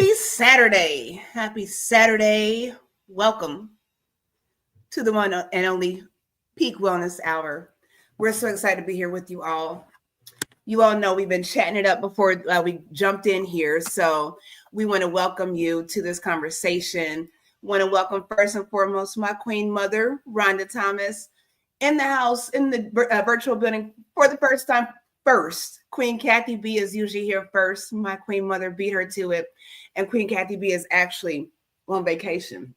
Happy Saturday. Happy Saturday. Welcome to the one and only Peak Wellness Hour. We're so excited to be here with you all. You all know we've been chatting it up before we jumped in here. So we want to welcome you to this conversation. Want to welcome first and foremost my Queen Mother, Rhonda Thomas, in the house, in the virtual building for the first time. First, Queen Kathy B is usually here first. My Queen Mother beat her to it. And Queen Kathy B is actually on vacation,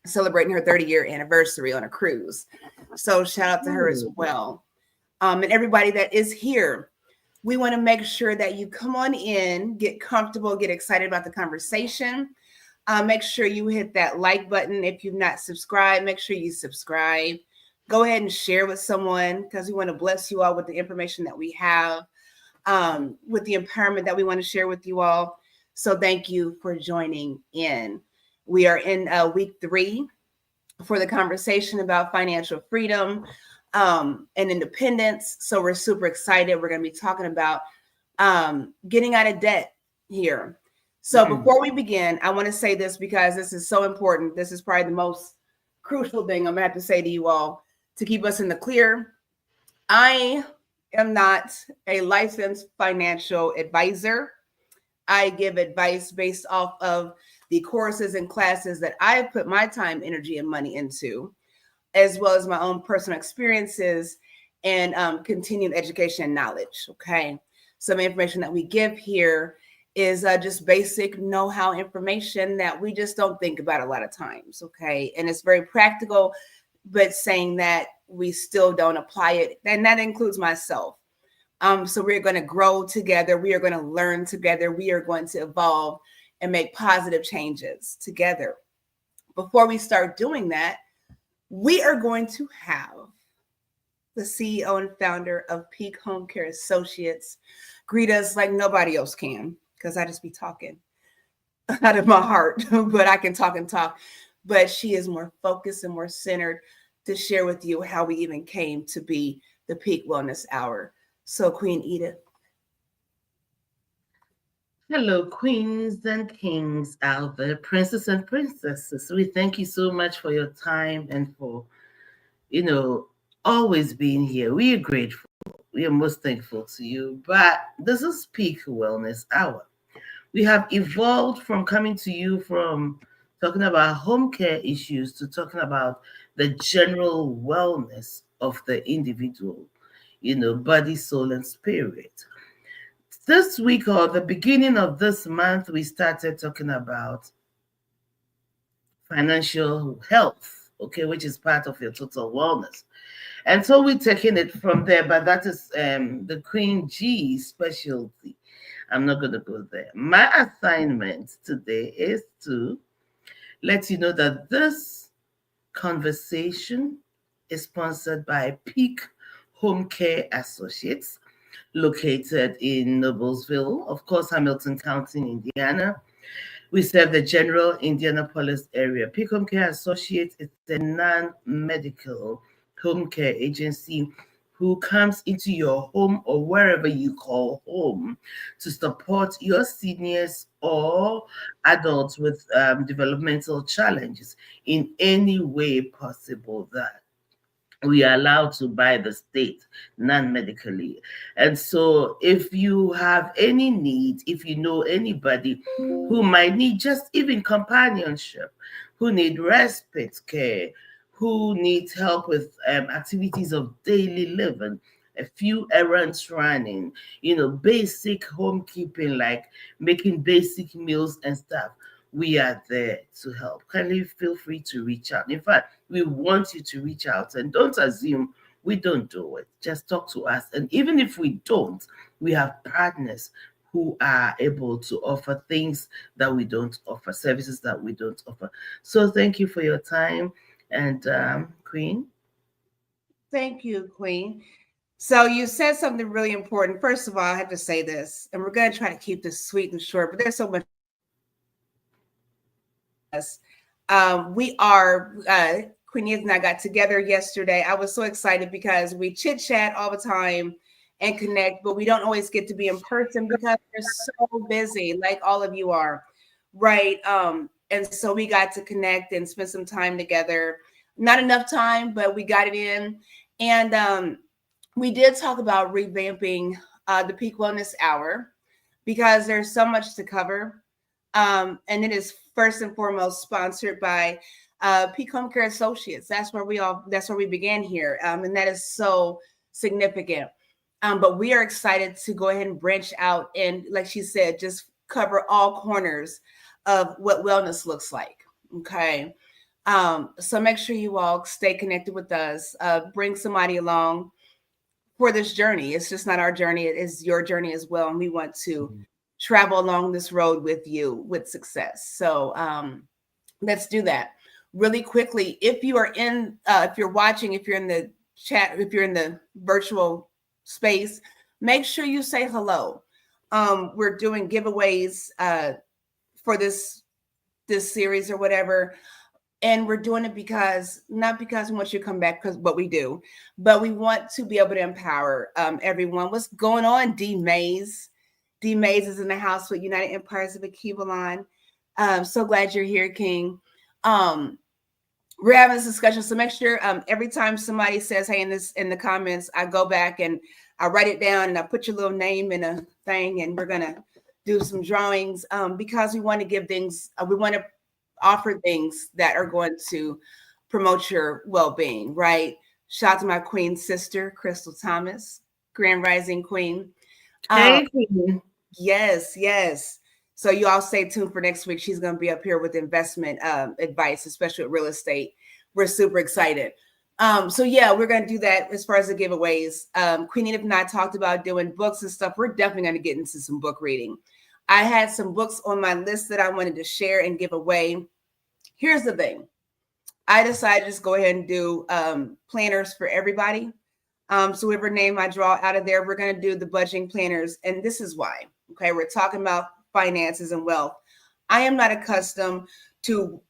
celebrating her 30-year anniversary on a cruise. So shout out to her as well. And everybody that is here, we want to make sure that you come on in, get comfortable, get excited about the conversation. Make sure you hit that like button. If you've not subscribed, make sure you subscribe. Go ahead and share with someone because we want to bless you all with the information that we have, with the empowerment that we want to share with you all. So thank you for joining in. We are in week 3 for the conversation about financial freedom and independence. So we're super excited. We're going to be talking about getting out of debt here. So before we begin, I want to say this because this is so important. This is probably the most crucial thing I'm going to have to say to you all to keep us in the clear. I am not a licensed financial advisor. I give advice based off of the courses and classes that I have put my time, energy, and money into, as well as my own personal experiences and continued education and knowledge. Okay. Some information that we give here is just basic know-how information that we just don't think about a lot of times. Okay. And it's very practical, but saying that we still don't apply it. And that includes myself. So we're going to grow together. We are going to learn together. We are going to evolve and make positive changes together. Before we start doing that, we are going to have the CEO and founder of Peak Homecare Associates greet us like nobody else can, because I just be talking out of my heart, but I can talk and talk. But she is more focused and more centered to share with you how we even came to be the Peak Wellness Hour. So Queen Edith. Hello, queens and kings out there, princes and princesses. We thank you so much for your time and for, always being here. We are grateful. We are most thankful to you. But this is Peak Wellness Hour. We have evolved from coming to you from talking about home care issues to talking about the general wellness of the individual, body, soul, and spirit. This week or the beginning of this month, we started talking about financial health, okay, which is part of your total wellness. And so we're taking it from there, but that is the Queen G specialty. I'm not going to go there. My assignment today is to let you know that this conversation is sponsored by Peak Homecare Associates, located in Noblesville, of course, Hamilton County, Indiana. We serve the general Indianapolis area. Peak Homecare Associates is a non-medical home care agency who comes into your home or wherever you call home to support your seniors or adults with developmental challenges in any way possible that we are allowed to by the state non-medically. And so if you have any need, if you know anybody who might need just even companionship, who need respite care, who needs help with activities of daily living, a few errands running, basic homekeeping, like making basic meals and stuff, we are there to help. Kindly feel free to reach out. In fact, we want you to reach out, and don't assume we don't do it. Just talk to us. And even if we don't, we have partners who are able to offer things that we don't offer, services that we don't offer. So thank you for your time. And Queen? Thank you, Queen. So you said something really important. First of all, I have to say this, and we're going to try to keep this sweet and short, but there's so much. We are, Queen Edith and I got together yesterday. I was so excited because we chit chat all the time and connect, but we don't always get to be in person because we're so busy, like all of you are. right? And so we got to connect and spend some time together. Not enough time, but we got it in. And we did talk about revamping the Peak Wellness Hour because there's so much to cover. And it is first and foremost sponsored by Peak Homecare Associates. That's where we began here. And that is so significant. But we are excited to go ahead and branch out and, like she said, just cover all corners of what wellness looks like. Okay. So make sure you all stay connected with us. Bring somebody along for this journey. It's just not our journey, it is your journey as well. And we want to travel along this road with you with success. So let's do that really quickly. If you are if you're watching, if you're in the chat, if you're in the virtual space, make sure you say hello. We're doing giveaways for this series or whatever. And we're doing it not because we want you to come back, because what we do, but we want to be able to empower everyone. What's going on, D Mays? D Mays is in the house with United Empires of Akivalon. So glad you're here, King. We're having this discussion, so make sure every time somebody says, hey, in the comments, I go back and I write it down and I put your little name in a thing, and we're gonna do some drawings because we want to give things, we want to offer things that are going to promote your well-being, right? Shout out to my queen sister, Crystal Thomas, Grand Rising Queen. Thank you. Yes. So you all stay tuned for next week. She's going to be up here with investment advice, especially with real estate. We're super excited. So yeah, we're going to do that as far as the giveaways. Queen Edith and I talked about doing books and stuff. We're definitely going to get into some book reading. I had some books on my list that I wanted to share and give away. Here's the thing. I decided to just go ahead and do planners for everybody. So whatever name I draw out of there, we're going to do the budgeting planners. And this is why. Okay, we're talking about finances and wealth. I am not accustomed to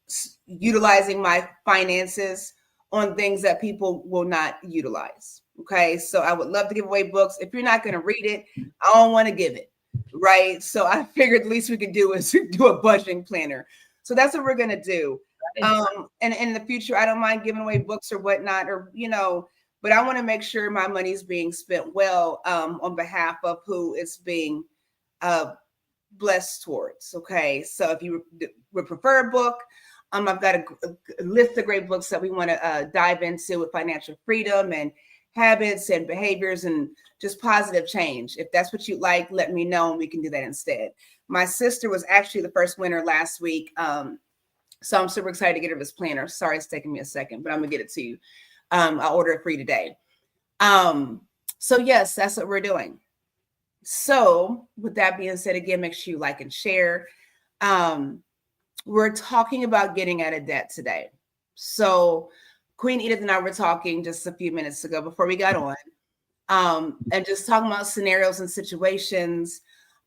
utilizing my finances on things that people will not utilize. Okay, so I would love to give away books. If you're not going to read it, I don't want to give it. Right. So I figured the least we could do is do a budgeting planner. So that's what we're going to do. And in the future, I don't mind giving away books or whatnot, or, but I want to make sure my money is being spent well on behalf of who it's being blessed towards. Okay. So if you would prefer a book, I've got a list of great books that we want to dive into with financial freedom and habits and behaviors and just positive change. If that's what you'd like, let me know and we can do that instead. My sister was actually the first winner last week. So I'm super excited to get her this planner. Sorry, it's taking me a second, but I'm gonna get it to you. I'll order it for you today. So yes, that's what we're doing. So with that being said, again, make sure you like and share. We're talking about getting out of debt today. So Queen Edith and I were talking just a few minutes ago before we got on, and just talking about scenarios and situations.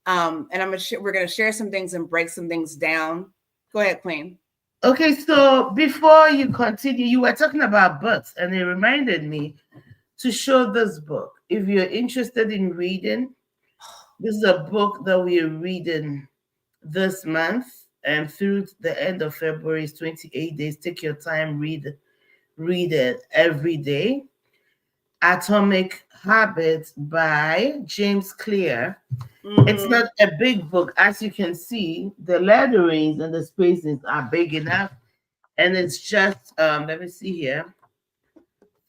And we're going to share some things and break some things down. Go ahead, Queen. Okay, so before you continue, you were talking about books, and it reminded me to show this book. If you're interested in reading, this is a book that we are reading this month and through the end of February. It's 28 days. Take your time, read it every day. Atomic Habits by James Clear. Mm-hmm. It's not a big book. As you can see, the letterings and the spaces are big enough. And it's just, let me see here,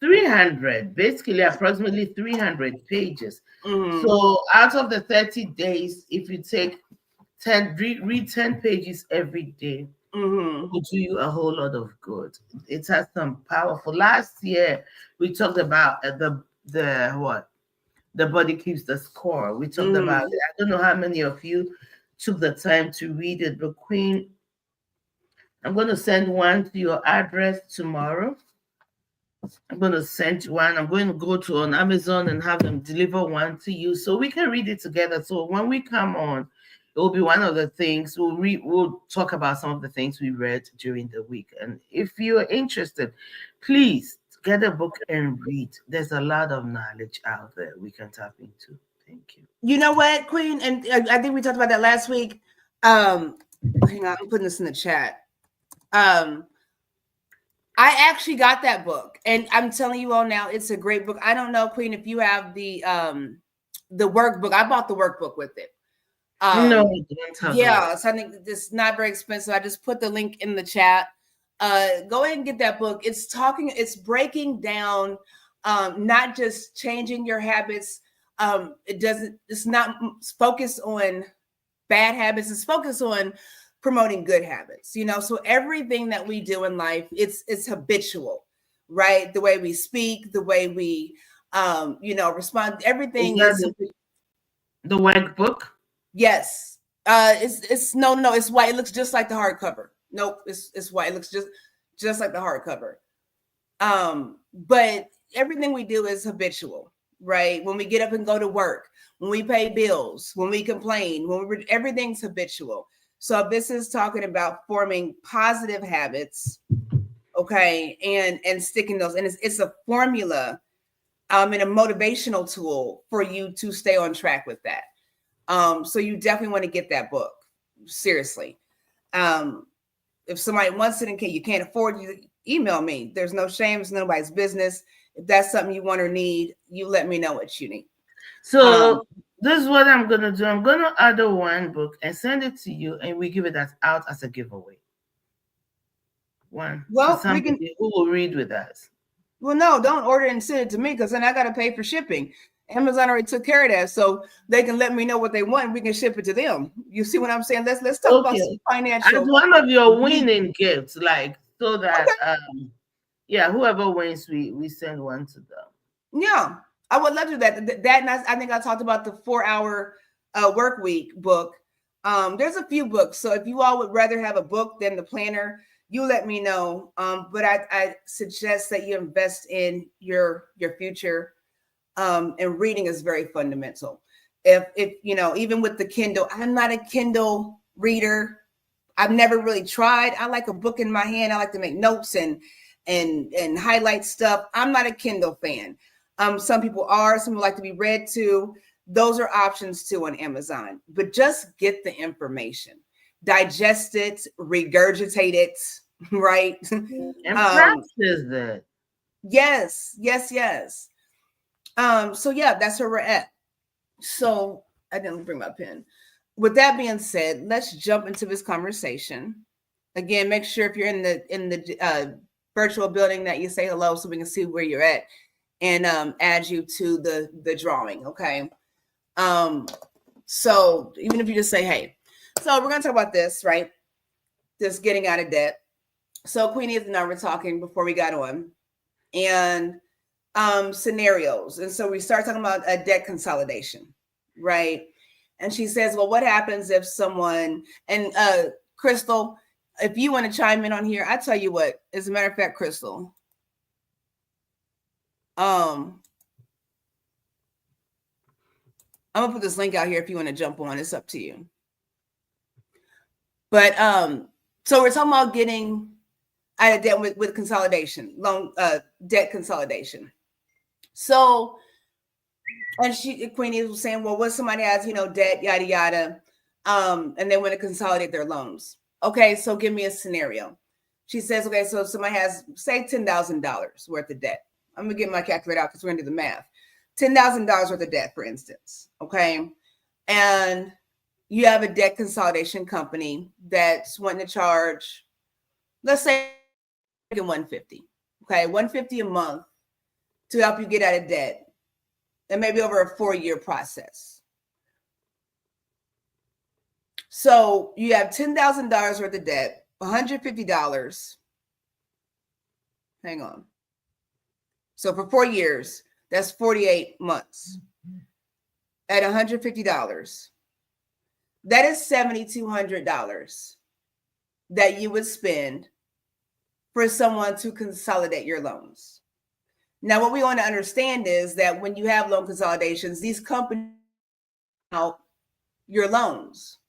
300, basically approximately 300 pages. Mm-hmm. So out of the 30 days, if you take 10, read 10 pages every day, mm-hmm. it will do you a whole lot of good. It has some powerful. Last year, we talked about the body keeps the score. We talked about it. I don't know how many of you took the time to read it, but Queen, I'm going to send one to your address tomorrow. I'm going to send one. I'm going to go to on Amazon and have them deliver one to you so we can read it together. So when we come on, it will be one of the things we'll talk about some of the things we read during the week. And if you're interested, please get a book and read. There's a lot of knowledge out there we can tap into. Thank you. You know what, Queen? And I think we talked about that last week. hang on, I'm putting this in the chat. I actually got that book, and I'm telling you all now, it's a great book. I don't know, Queen, if you have the workbook. I bought the workbook with it. No, I didn't have Yeah, so I think it's not very expensive. I just put the link in the chat. Go ahead and get that book. It's breaking down, not just changing your habits. It's not focused on bad habits. It's focused on promoting good habits, so everything that we do in life, it's habitual, right? The way we speak, the way we respond, everything is the workbook. Yes. It's no, it's white. It looks just like the hardcover. Nope, it's white. It looks just like the hardcover. But everything we do is habitual, right? When we get up and go to work, when we pay bills, when we complain, everything's habitual. So this is talking about forming positive habits, okay, and sticking those. And it's a formula, and a motivational tool for you to stay on track with that. So you definitely want to get that book. Seriously. If somebody wants it and you can't afford it, email me. There's no shame. It's nobody's business. If that's something you want or need, you let me know what you need. So this is what I'm going to do. I'm going to order one book and send it to you, and we give it out as a giveaway. One. Well, for somebody who will read with us. Well, no, don't order it and send it to me, because then I got to pay for shipping. Amazon already took care of that, so they can let me know what they want and we can ship it to them. You see what I'm saying? Let's talk about some financial. As one of your winning gifts, so that whoever wins, we send one to them. Yeah, I would love to do that. And I think I talked about the 4-hour work week book. There's a few books, so if you all would rather have a book than the planner, you let me know. But I suggest that you invest in your future. And reading is very fundamental. If even with the Kindle, I'm not a Kindle reader. I've never really tried. I like a book in my hand. I like to make notes and highlight stuff. I'm not a Kindle fan. Some people are. Some people like to be read to. Those are options too on Amazon. But just get the information, digest it, regurgitate it, right? And practice it. Yes. So yeah, that's where we're at. So I didn't bring my pen. With that being said, let's jump into this conversation. Again, make sure if you're in the virtual building that you say hello so we can see where you're at and add you to the drawing. Okay. So even if you just say hey. So we're gonna talk about this, right? Just getting out of debt. So Queen Edith and I were talking before we got on, and scenarios. And so we start talking about a debt consolidation, right? And she says, well, what happens if someone, and Crystal, if you want to chime in on here, I tell you what, as a matter of fact, Crystal, I'm gonna put this link out here if you want to jump on. It's up to you. But so we're talking about getting out of debt with consolidation, loan debt consolidation. So, and Queen Edith was saying, well, what somebody has, debt, yada, yada, and they want to consolidate their loans. Okay, so give me a scenario. She says, okay, so if somebody has, say, $10,000 worth of debt. I'm going to get my calculator out because we're going to do the math. $10,000 worth of debt, for instance, okay? And you have a debt consolidation company that's wanting to charge, let's say, $150, okay? $150 a month to help you get out of debt, and maybe over a 4-year process. So you have $10,000 worth of debt, $150. Hang on. So for 4 years, that's 48 months at $150. That is $7,200 that you would spend for someone to consolidate your loans. Now, what we want to understand is that when you have loan consolidations, these companies out your loans,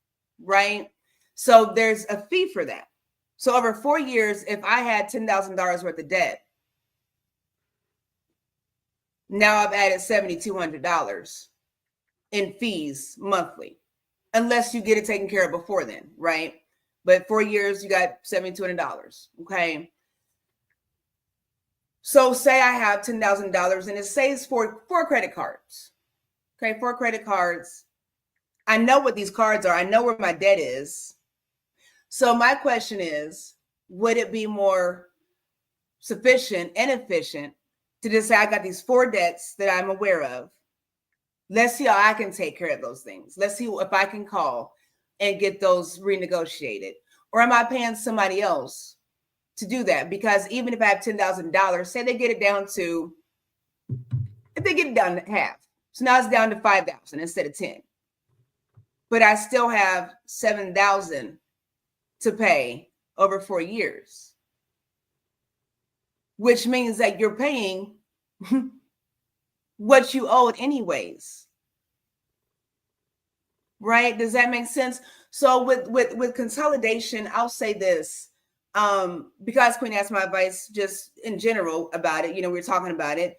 right? So there's a fee for that. So over 4 years, if I had $10,000 worth of debt, now I've added $7,200 in fees monthly, unless you get it taken care of before then, right? but 4 years, you got $7,200. Okay. So say I have $10,000 and it says four credit cards. Okay. 4 credit cards. I know what these cards are. I know where my debt is. So my question is, would it be more sufficient and efficient to just say I got these 4 debts that I'm aware of? Let's see how I can take care of those things. Let's see if I can call and get those renegotiated. Or am I paying somebody else to do that? Because even if I have $10,000, say they get it down to, if they get it down to half, so now it's down to 5,000 instead of 10. But I still have 7,000 to pay over 4 years, which means that you're paying what you owed anyways. Right? Does that make sense? So with consolidation, I'll say this, because Queen asked my advice just in general about it, we're talking about it.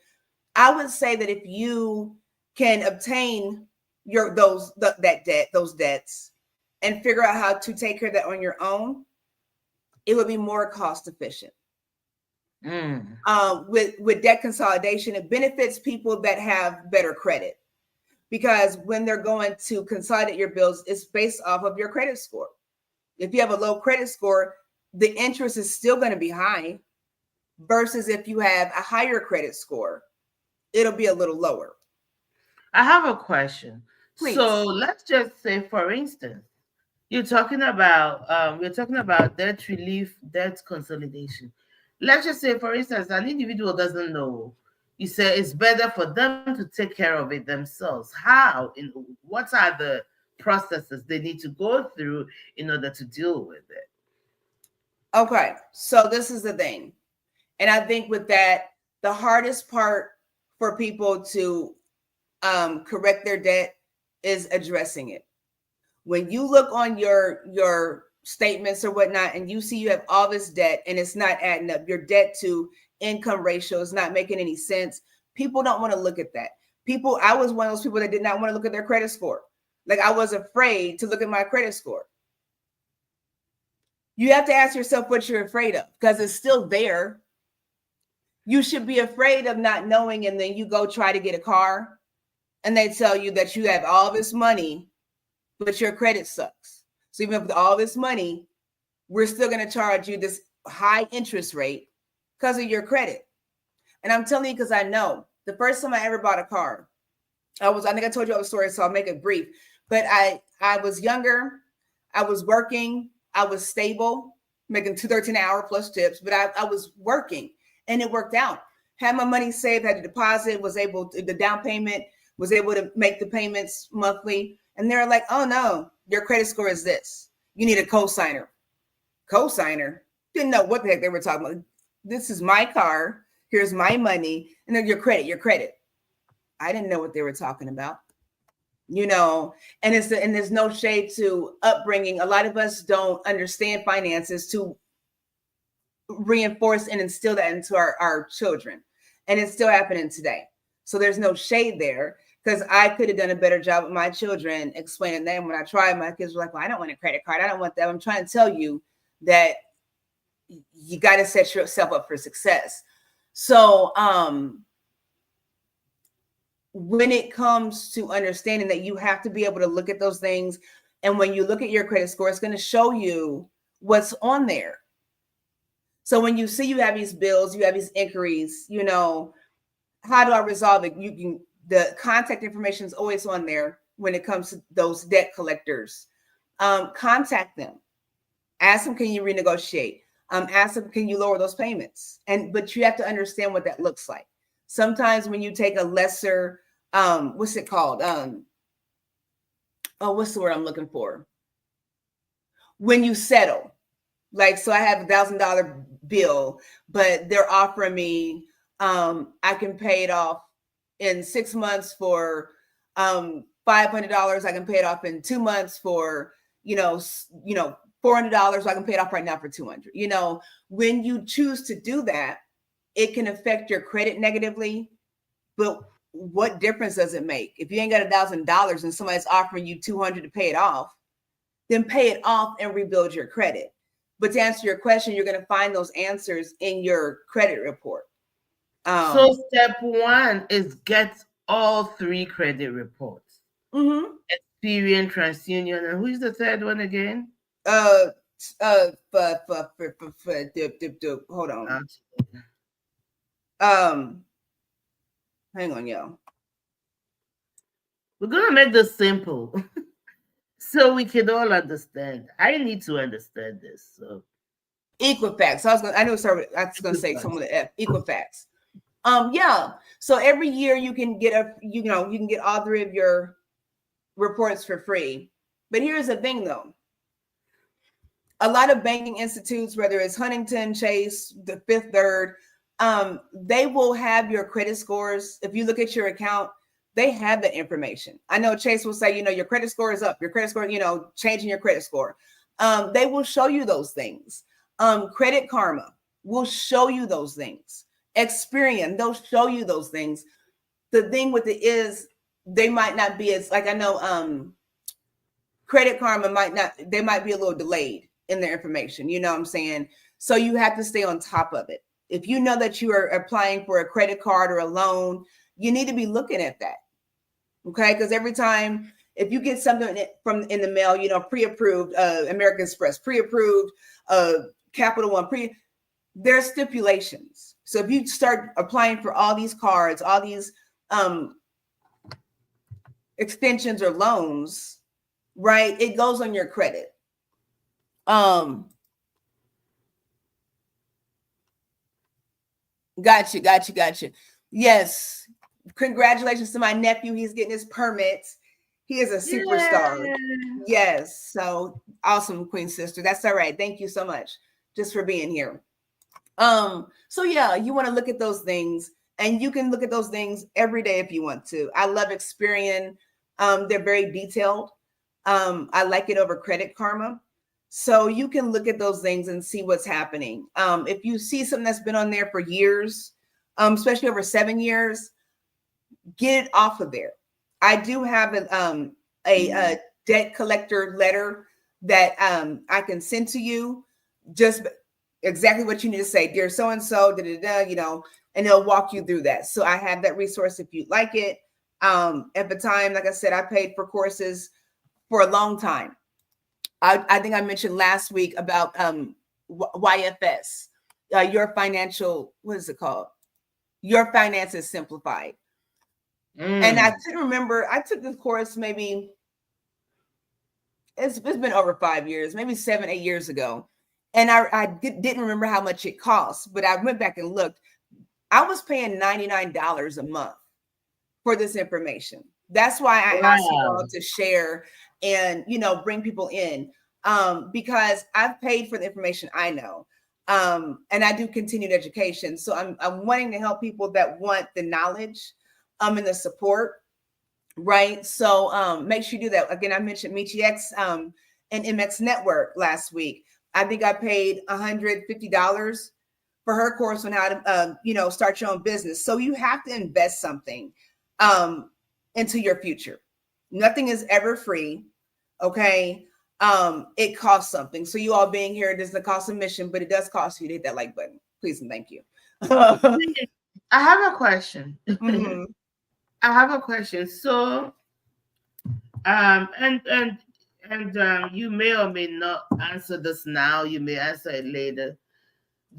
I would say that if you can obtain those debts and figure out how to take care of that on your own, it would be more cost efficient. With debt consolidation, it benefits people that have better credit, because when they're going to consolidate your bills, it's based off of your credit score. If you have a low credit score, the interest is still going to be high, versus if you have a higher credit score, it'll be a little lower. I have a question. Please. So let's just say, for instance, we're talking about debt relief, debt consolidation. Let's just say, for instance, an individual doesn't know. You say it's better for them to take care of it themselves. How? What are the processes they need to go through in order to deal with it? Okay, so this is the thing. And I think with that, the hardest part for people to correct their debt is addressing it. When you look on your statements or whatnot, and you see you have all this debt and it's not adding up, your debt to income ratio is not making any sense, people don't want to look at that. I was one of those people that did not want to look at their credit score. Like, I was afraid to look at my credit score. You have to ask yourself what you're afraid of, because it's still there. You should be afraid of not knowing, and then you go try to get a car and they tell you that you have all this money, but your credit sucks. So even with all this money, we're still going to charge you this high interest rate because of your credit. And I'm telling you, because I know the first time I ever bought a car, I think I told you all the story, so I'll make it brief. But I was younger, I was working, I was stable, making $213 an hour plus tips, but I was working and it worked out. Had my money saved, had a deposit, the down payment, was able to make the payments monthly. And they're like, oh no, your credit score is this. You need a cosigner. Cosigner? Didn't know what the heck they were talking about. This is my car. Here's my money. And then your credit. I didn't know what they were talking about. And there's no shade to upbringing. A lot of us don't understand finances to reinforce and instill that into our children. And it's still happening today. So there's no shade there, because I could have done a better job with my children explaining them. When I tried, my kids were like, well, I don't want a credit card. I don't want that. I'm trying to tell you that you got to set yourself up for success. So when it comes to understanding that, you have to be able to look at those things. And when you look at your credit score, it's going to show you what's on there. So when you see you have these bills, you have these inquiries, how do I resolve it? The contact information is always on there when it comes to those debt collectors. Contact them. Ask them, can you renegotiate? Ask them, can you lower those payments? But you have to understand what that looks like. Sometimes when you take a lesser, what's it called? What's the word I'm looking for? When you settle. Like, so I have $1,000 bill, but they're offering me, I can pay it off in 6 months for $500. I can pay it off in 2 months for, $400. I can pay it off right now for $200. When you choose to do that, it can affect your credit negatively. But what difference does it make? If you ain't got $1,000 and somebody's offering you $200 to pay it off, then pay it off and rebuild your credit. But to answer your question, you're going to find those answers in your credit report. So step one is get all 3 credit reports. Mm-hmm. Experian, TransUnion, and who's the third one again? Hold on. Hang on, y'all. We're gonna make this simple so we can all understand. I need to understand this. So Equifax. I was gonna say some of the F. Equifax. Yeah. So every year you can get you can get all 3 of your reports for free. But here's the thing though. A lot of banking institutes, whether it's Huntington, Chase, the Fifth Third, they will have your credit scores. If you look at your account, they have that information. I know Chase will say, your credit score is up, your credit score, changing your credit score. They will show you those things. Credit Karma will show you those things. Experian, they'll show you those things. The thing with it is they might not be as, like, I know Credit Karma they might be a little delayed in their information. You know what I'm saying? So you have to stay on top of it. If you know that you are applying for a credit card or a loan, you need to be looking at that. Okay? Because every time, if you get something in the mail, pre-approved, American Express, pre-approved, Capital One, there's stipulations. So if you start applying for all these cards, all these extensions or loans, right, it goes on your credit. Gotcha. Yes. Congratulations to my nephew. He's getting his permits. He is a superstar. Yeah. Yes. So awesome, Queen Sister. That's all right. Thank you so much just for being here. So yeah, you want to look at those things, and you can look at those things every day if you want to. I love Experian. They're very detailed. I like it over Credit Karma. So you can look at those things and see what's happening. If you see something that's been on there for years, especially over 7 years, get it off of there. I do have a debt collector letter that I can send to you, just exactly what you need to say. Dear so-and-so, and they'll walk you through that. So I have that resource if you'd like it. At the time, like I said, I paid for courses for a long time. I think I mentioned last week about YFS, your financial, what is it called? Your Finances Simplified. And I couldn't remember, I took this course maybe, it's been over 5 years, maybe 7, 8 years ago. And I didn't remember how much it cost, but I went back and looked. I was paying $99 a month for this information. That's why I asked you all to share and, bring people in, because I've paid for the information I know. And I do continued education. So I'm wanting to help people that want the knowledge and the support, right? So make sure you do that. Again, I mentioned MeechieX and MX Network last week. I think I paid $150 for her course on how to, start your own business. So you have to invest something into your future. Nothing is ever free. Okay. It costs something. So you all being here, it doesn't cost admission, but it does cost you to hit that like button. Please and thank you. I have a question. Mm-hmm. I have a question. So, and you may or may not answer this now. You may answer it later.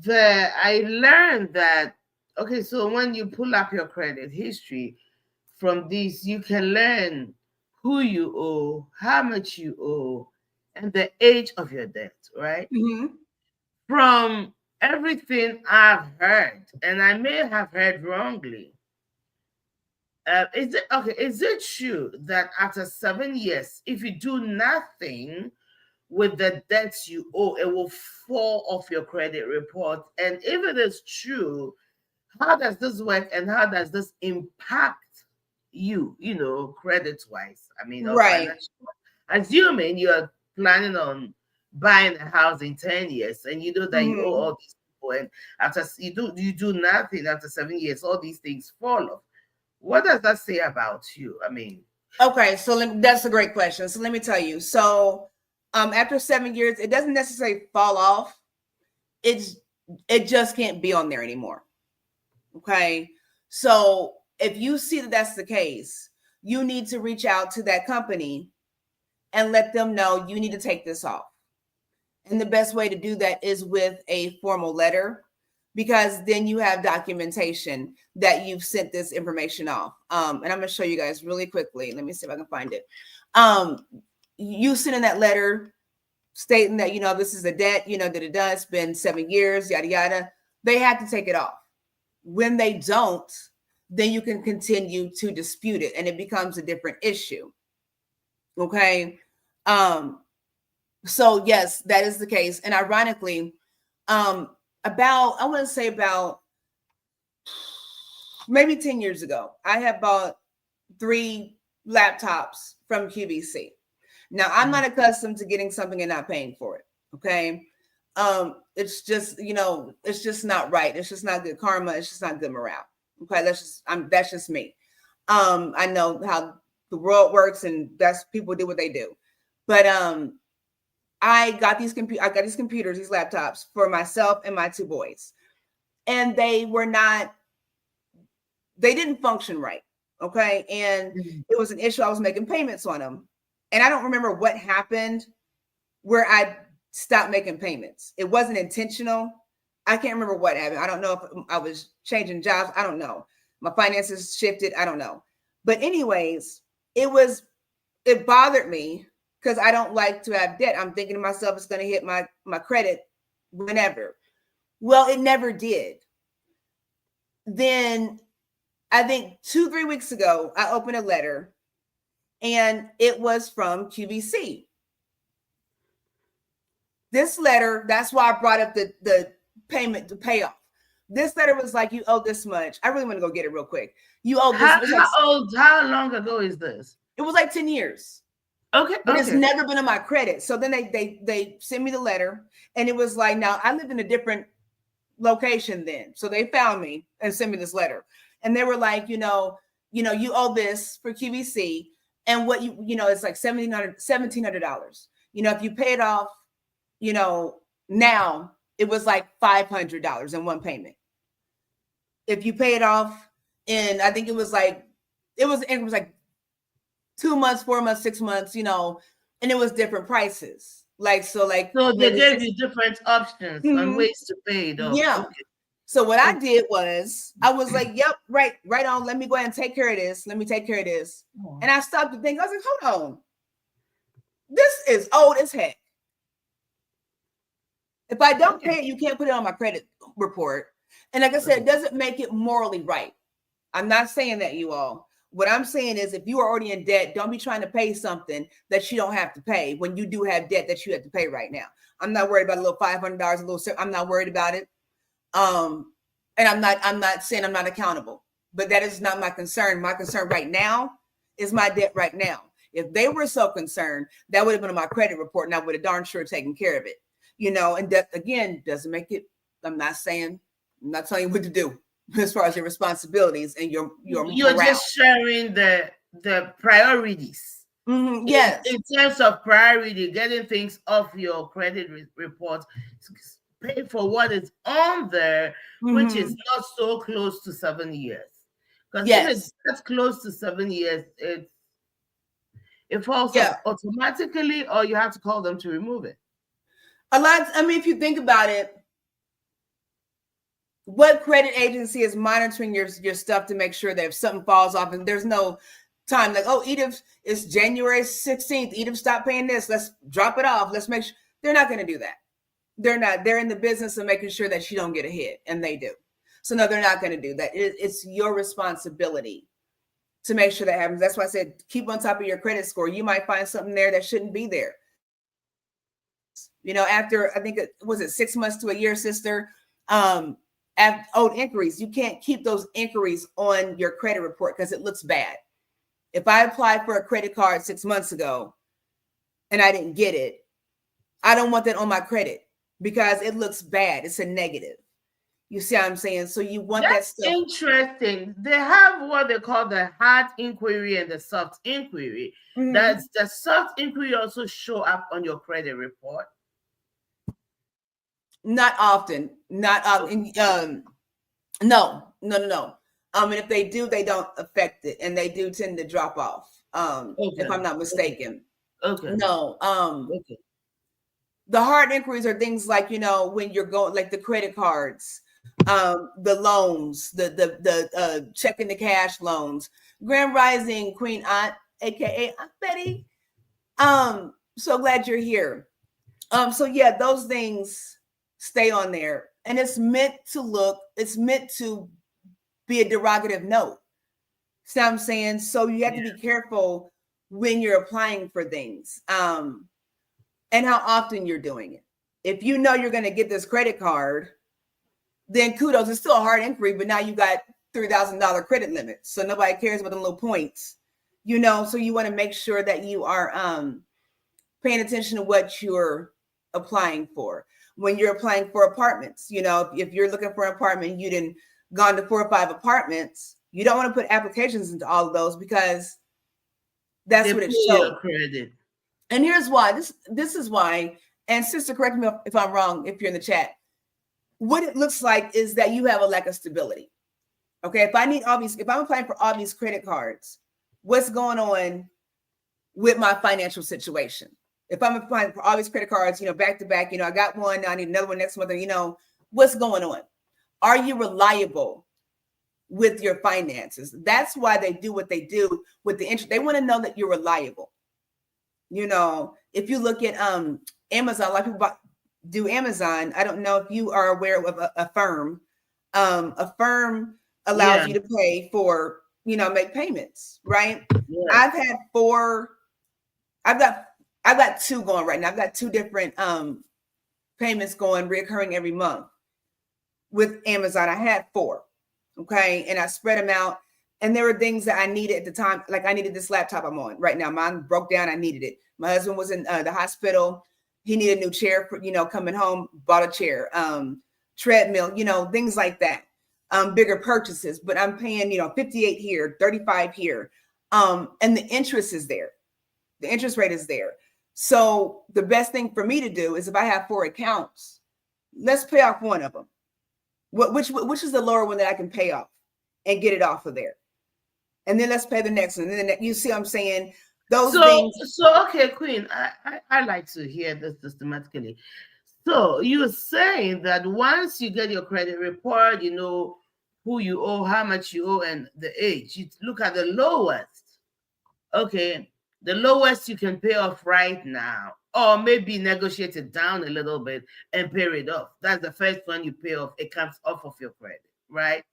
I learned that, okay, so when you pull up your credit history, from this, you can learn who you owe, how much you owe, and the age of your debt, right? Mm-hmm. From everything I've heard, and I may have heard wrongly, is it true that after 7 years, if you do nothing with the debts you owe, it will fall off your credit report? And if it is true, how does this work, and how does this impact you, credit wise? I mean, right. Assuming you're planning on buying a house in 10 years, and you know that you owe all these people, and after you do nothing after 7 years, all these things fall off. What does that say about you? I mean, okay, so that's a great question. So let me tell you. So After 7 years, it doesn't necessarily fall off. It just can't be on there anymore. Okay. So if you see that that's the case, you need to reach out to that company and let them know you need to take this off. And the best way to do that is with a formal letter, because then you have documentation that you've sent this information off. And I'm going to show you guys really quickly. Let me see if I can find it. You send in that letter stating that, this is a debt, it's been 7 years, yada, yada. They have to take it off. When they don't, then you can continue to dispute it and it becomes a different issue. Okay. So yes, that is the case. And ironically, about maybe 10 years ago, I had bought 3 laptops from QVC. Now, I'm not accustomed to getting something and not paying for it. Okay. It's just, it's just not right. It's just not good karma. It's just not good morale. Okay. That's just me. I know how the world works and that's people do what they do. But, I got these computers, these laptops for myself and my 2 boys, and they didn't function right. Okay. And it was an issue. I was making payments on them. And I don't remember what happened where I stopped making payments. It wasn't intentional. I can't remember what happened. I don't know if I was changing jobs. I don't know. My finances shifted. I don't know. But anyways, it bothered me because I don't like to have debt. I'm thinking to myself, it's going to hit my credit whenever. Well, it never did. Then I think 2-3 weeks ago, I opened a letter and it was from QVC. This letter, that's why I brought up the payment to pay off. This letter was like, you owe this much. I really want to go get it real quick. You owe this. How long ago is this? It was like 10 years. Okay. But it's never been on my credit. So then they sent me the letter and it was like, now I lived in a different location then. So they found me and sent me this letter. And they were like, you owe this for QVC. And what it's like $1,700. If you pay it off, now it was like $500 in one payment. If you pay it off in, I think it was like 2 months, 4 months, 6 months, and it was different prices. So they gave you different options on ways to pay it off. Yeah. Okay. So what I did was I was like, yep, right on. Let me go ahead and take care of this. Let me take care of this. Oh. And I stopped to think, I was like, hold on. This is old as heck. If I don't pay it, you can't put it on my credit report. And like I said, it doesn't make it morally right. I'm not saying that, you all. What I'm saying is if you are already in debt, don't be trying to pay something that you don't have to pay when you do have debt that you have to pay right now. I'm not worried about a little $500, I'm not worried about it. And I'm not saying I'm not accountable, but that is not my concern. My concern right now is my debt right now. If they were so concerned, that would have been on my credit report and I would have darn sure taken care of it, and that again, doesn't make it, I'm not telling you what to do as far as your responsibilities and you're just sharing the priorities. Mm-hmm, yes. In terms of priority, getting things off your credit report, pay for what is on there, which is not so close to 7 years. Because if it's close to 7 years, it falls off automatically, or you have to call them to remove it. If you think about it, what credit agency is monitoring your stuff to make sure that if something falls off and there's no time, like, oh, Edith, it's January 16th. Edith, stop paying this. Let's drop it off. Let's make sure. They're not going to do that. They're not. They're in the business of making sure that you don't get a hit, and they do. So no, they're not going to do that. It's your responsibility to make sure that happens. That's why I said keep on top of your credit score. You might find something there that shouldn't be there. After I think was it 6 months to a year, sister. Inquiries. You can't keep those inquiries on your credit report because it looks bad. If I applied for a credit card 6 months ago and I didn't get it, I don't want that on my credit because it looks bad. It's a negative. You see what I'm saying? So you want that That's stuff. interesting. They have what they call the hard inquiry and the soft inquiry. Does the soft inquiry also show up on your credit report? Not often. Not often. No. And if they do, they don't affect it, and they do tend to drop off. If I'm not mistaken. Okay. No. Okay. The hard inquiries are things like, when you're going, like the credit cards, the loans, the checking the cash loans. Grand Rising, Queen Aunt, aka Aunt Betty. So glad you're here. So yeah, those things stay on there, and it's meant to be a derogative note. See what I'm saying? So you have to be careful when you're applying for things, and how often you're doing it. If you know you're going to get this credit card, then kudos. It's still a hard inquiry, but now you got $3,000 credit limit, so nobody cares about the little points. So you want to make sure that you are paying attention to what you're applying for. When you're applying for apartments, if you're looking for an apartment, you didn't gone to 4 or 5 apartments, you don't want to put applications into all of those, because that's what it shows. Credit. And here's why. This is why. And sister, correct me if I'm wrong, if you're in the chat. What it looks like is that you have a lack of stability. Okay, if I'm applying for all these credit cards, what's going on with my financial situation? If I'm applying for all these credit cards, back to back, I got one, now I need another one next month, what's going on? Are you reliable with your finances? That's why they do what they do with the interest. They want to know that you're reliable. If you look at Amazon, a lot of people do Amazon. I don't know if you are aware of a firm. A firm allows you to pay for, make payments, right? Yeah. I've got 2 going right now. I've got 2 different payments going, reoccurring every month with Amazon. I had 4, okay, and I spread them out. And there were things that I needed at the time, like I needed this laptop I'm on right now. Mine broke down. I needed it. My husband was in the hospital. He needed a new chair for, coming home. Bought a chair, treadmill, things like that. Bigger purchases, but I'm paying, 58 here, 35 here, and the interest is there. The interest rate is there. So the best thing for me to do is, if I have 4 accounts, let's pay off one of them. Which is the lower one that I can pay off and get it off of there, and then let's pay the next one. And then you see what I'm saying? Those things. So okay, Queen, I like to hear this systematically. So you're saying that once you get your credit report, you know who you owe, how much you owe, and the age. You look at the lowest. Okay, the lowest you can pay off right now, or maybe negotiate it down a little bit and pay it off. That's the first one you pay off. It comes off of your credit, right?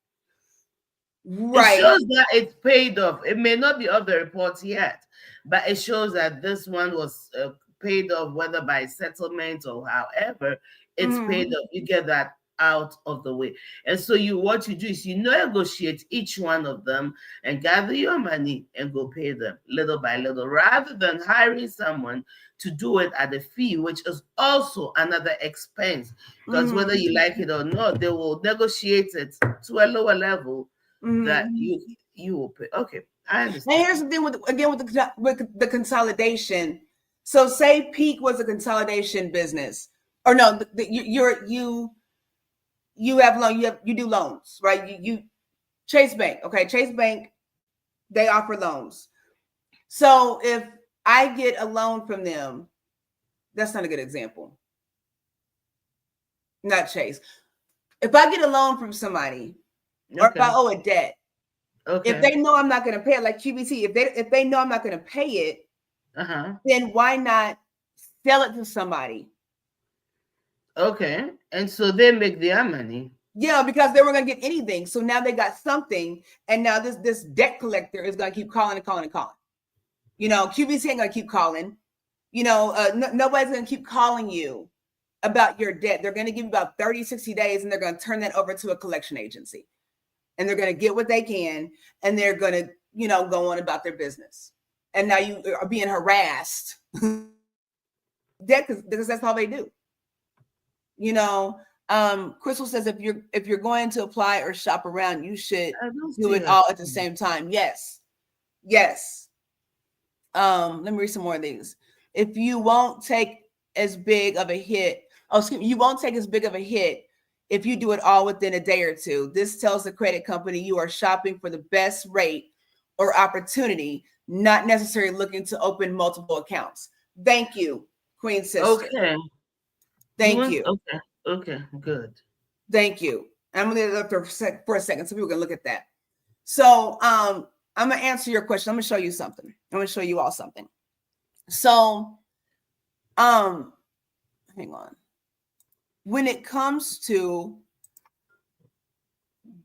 Right. It shows that it's paid off. It may not be off the reports yet, but it shows that this one was paid off, whether by settlement or however, it's paid off. You get that out of the way. And so what you do is you negotiate each one of them and gather your money and go pay them little by little, rather than hiring someone to do it at a fee, which is also another expense, because whether you like it or not, they will negotiate it to a lower level that you will pay. Okay, I understand. And here's the thing with the consolidation. So say Peak was a consolidation business, or no, you do loans, right? You Chase Bank, okay? Chase Bank, they offer loans. So if I get a loan from them, that's not a good example. Not Chase. If I get a loan from somebody, or if I owe a debt, if they know I'm not going to pay it, like QVC, if they know I'm not going to pay it, then why not sell it to somebody? Okay, and so they make their money. Yeah, because they were going to get anything. So now they got something, and now this debt collector is going to keep calling and calling and calling. QVC ain't going to keep calling. Nobody's going to keep calling you about your debt. They're going to give you about 30, 60 days, and they're going to turn that over to a collection agency. And they're going to get what they can, and they're going to, go on about their business. And now you are being harassed. Debt, because that's all they do. Crystal says if you're going to apply or shop around, you should I don't do see it it. all at the same time. Yes. Let me read some more of these. If you won't take as big of a hit, you won't take as big of a hit if you do it all within a day or two. This tells the credit company you are shopping for the best rate or opportunity, not necessarily looking to open multiple accounts. Thank you, Queen Sister. Okay. Thank you. Okay, good. Thank you. I'm going to leave it up there for a second so people can look at that. So I'm going to answer your question. I'm going to show you something. I'm going to show you all something. So hang on. When it comes to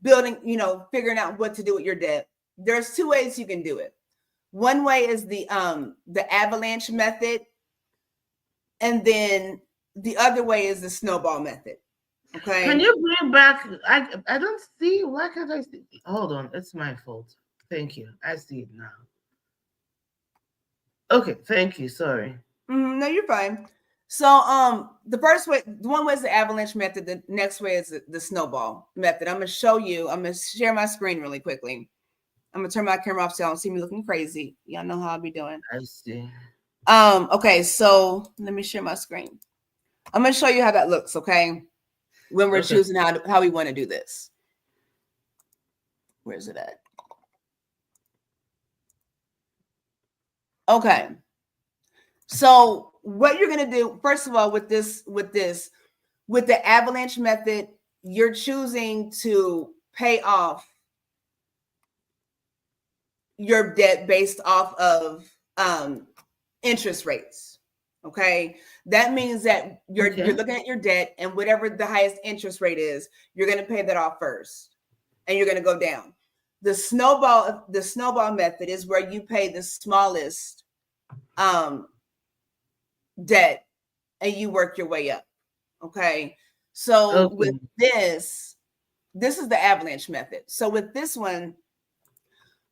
building, figuring out what to do with your debt, there's two ways you can do it. One way is the avalanche method, and then the other way is the snowball method. Okay. Can you bring back? I don't see. Why can't I see? Hold on, it's my fault. Thank you. I see it now. Okay, thank you. Sorry. No, you're fine. So the first way, one way is the avalanche method. The next way is the snowball method. I'm going to show you. I'm going to share my screen really quickly. I'm going to turn my camera off so y'all don't see me looking crazy. Y'all know how I'll be doing. I see. Okay, so let me share my screen. I'm going to show you how that looks, okay? When we're choosing how we want to do this. Where's it at? Okay. So what you're going to do, first of all, with the avalanche method, you're choosing to pay off your debt based off of interest rates. Okay. That means that you're looking at your debt, and whatever the highest interest rate is, you're going to pay that off first, and you're going to go down. The snowball method is where you pay the smallest debt and you work your way up. Okay. So with this is the avalanche method. So with this one,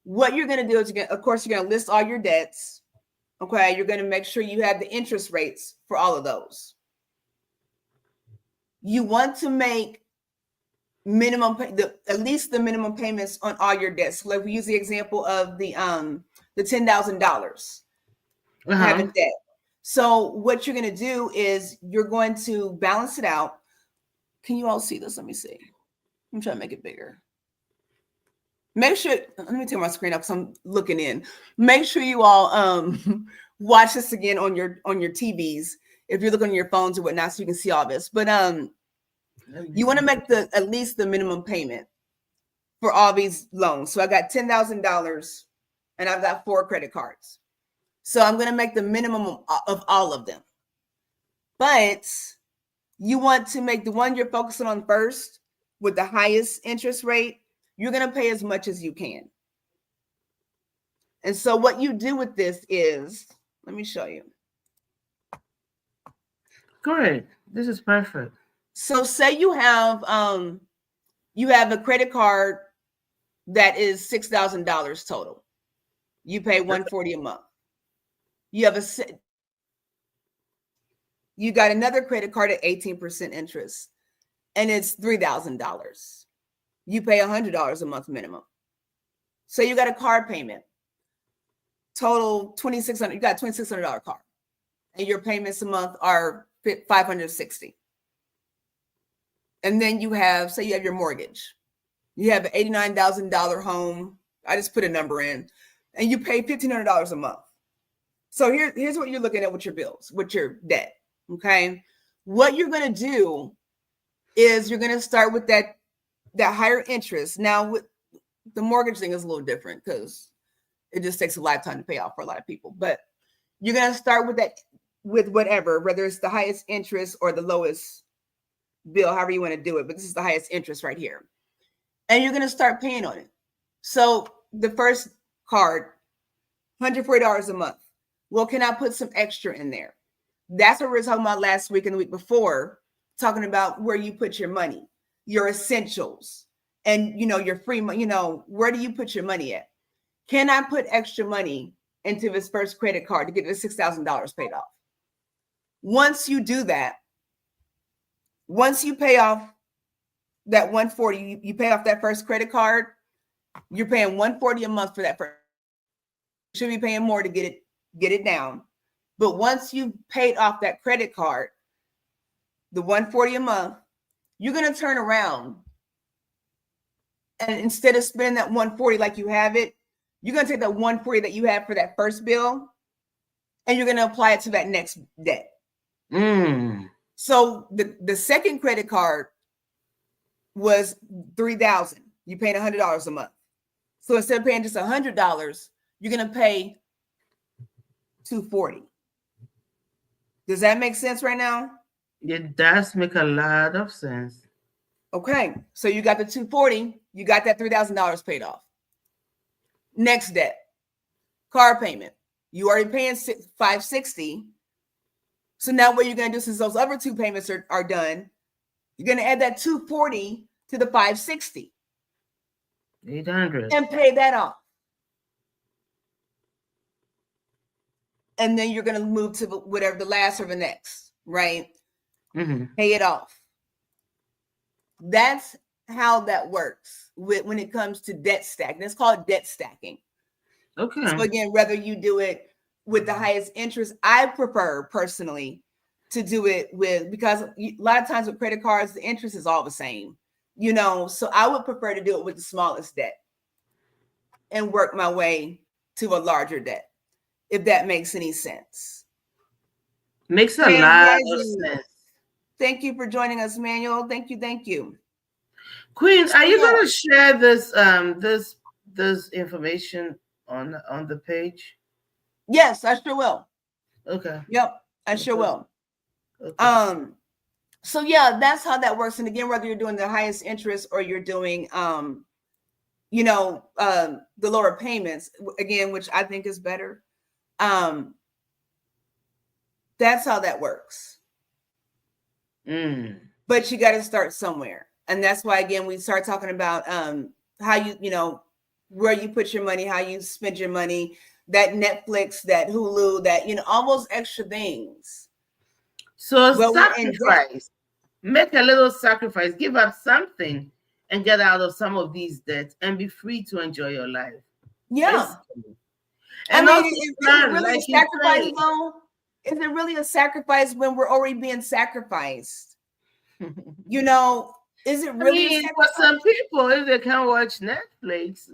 what you're going to do is of course, you're going to list all your debts. Okay. You're going to make sure you have the interest rates for all of those. You want to make at least the minimum payments on all your debts. Like we use the example of the $10,000 having debt. So what you're going to do is you're going to balance it out. Can you all see this? Let me see. I'm trying to make it bigger. Make sure, let me turn my screen up because I'm looking in. Make sure you all watch this again on your TVs if you're looking on your phones or whatnot, so you can see all this. But you want to make at least the minimum payment for all these loans. So I got $10,000 and I've got 4 credit cards. So I'm going to make the minimum of all of them. But you want to make the one you're focusing on first with the highest interest rate. You're going to pay as much as you can. And so what you do with this is, let me show you. Great. This is perfect. So say you have a credit card that is $6,000 total. You pay $140 a month. You got another credit card at 18% interest, and it's $3,000. You pay $100 a month minimum. So you got a car payment, total $2,600. You got a $2,600 car, and your payments a month are $560. And then you have your mortgage. You have an $89,000 home. I just put a number in, and you pay $1,500 a month. So here's what you're looking at with your bills, with your debt. Okay. What you're going to do is you're going to start with that higher interest. Now, with the mortgage thing is a little different because it just takes a lifetime to pay off for a lot of people. But you're going to start with that, with whatever, whether it's the highest interest or the lowest bill, however you want to do it. But this is the highest interest right here. And you're going to start paying on it. So the first card, $140 a month. Well, can I put some extra in there? That's what we were talking about last week and the week before, talking about where you put your money, your essentials, and your free money. Where do you put your money at? Can I put extra money into his first credit card to get the $6,000 paid off? Once you do that, Once you pay off that 140, you pay off that first credit card, you're paying 140 a month for that first. You should be paying more to get it down. But once you've paid off that credit card, the 140 a month, you're going to turn around. And instead of spending that 140 like you have it, you're going to take that 140 that you have for that first bill, and you're going to apply it to that next debt. So the second credit card was $3,000. You paid $100 a month. So instead of paying just $100, you're going to pay $240. Does that make sense right now? It does make a lot of sense. Okay, so you got the $240, you got that $3,000 paid off. Next debt, car payment. You already paying $560. So now what you're going to do, since those other two payments are done, you're going to add that $240 to the $560. $800. And pay that off. And then you're going to move to whatever the last or the next, right? Pay it off. That's how that works when it comes to debt stacking. It's called debt stacking. Okay. So again, whether you do it with the highest interest, I prefer personally to do it with, because a lot of times with credit cards, the interest is all the same, so I would prefer to do it with the smallest debt and work my way to a larger debt, if that makes any sense. Makes a lot of sense. Thank you for joining us, Manuel. Thank you. Queen, are you going to share this information on the page? Yes, I sure will. Okay. Yep, I sure will. Okay. So yeah, that's how that works. And again, whether you're doing the highest interest or you're doing the lower payments, again, which I think is better. That's how that works. But you got to start somewhere. And that's why, again, we start talking about how where you put your money, how you spend your money, that Netflix, that Hulu, that, all those extra things. So sacrifice, make a little sacrifice, give up something and get out of some of these debts and be free to enjoy your life. Yeah. And I mean, is it really a sacrifice though? Is it really a sacrifice when we're already being sacrificed? Is it really for some people, if they can watch Netflix,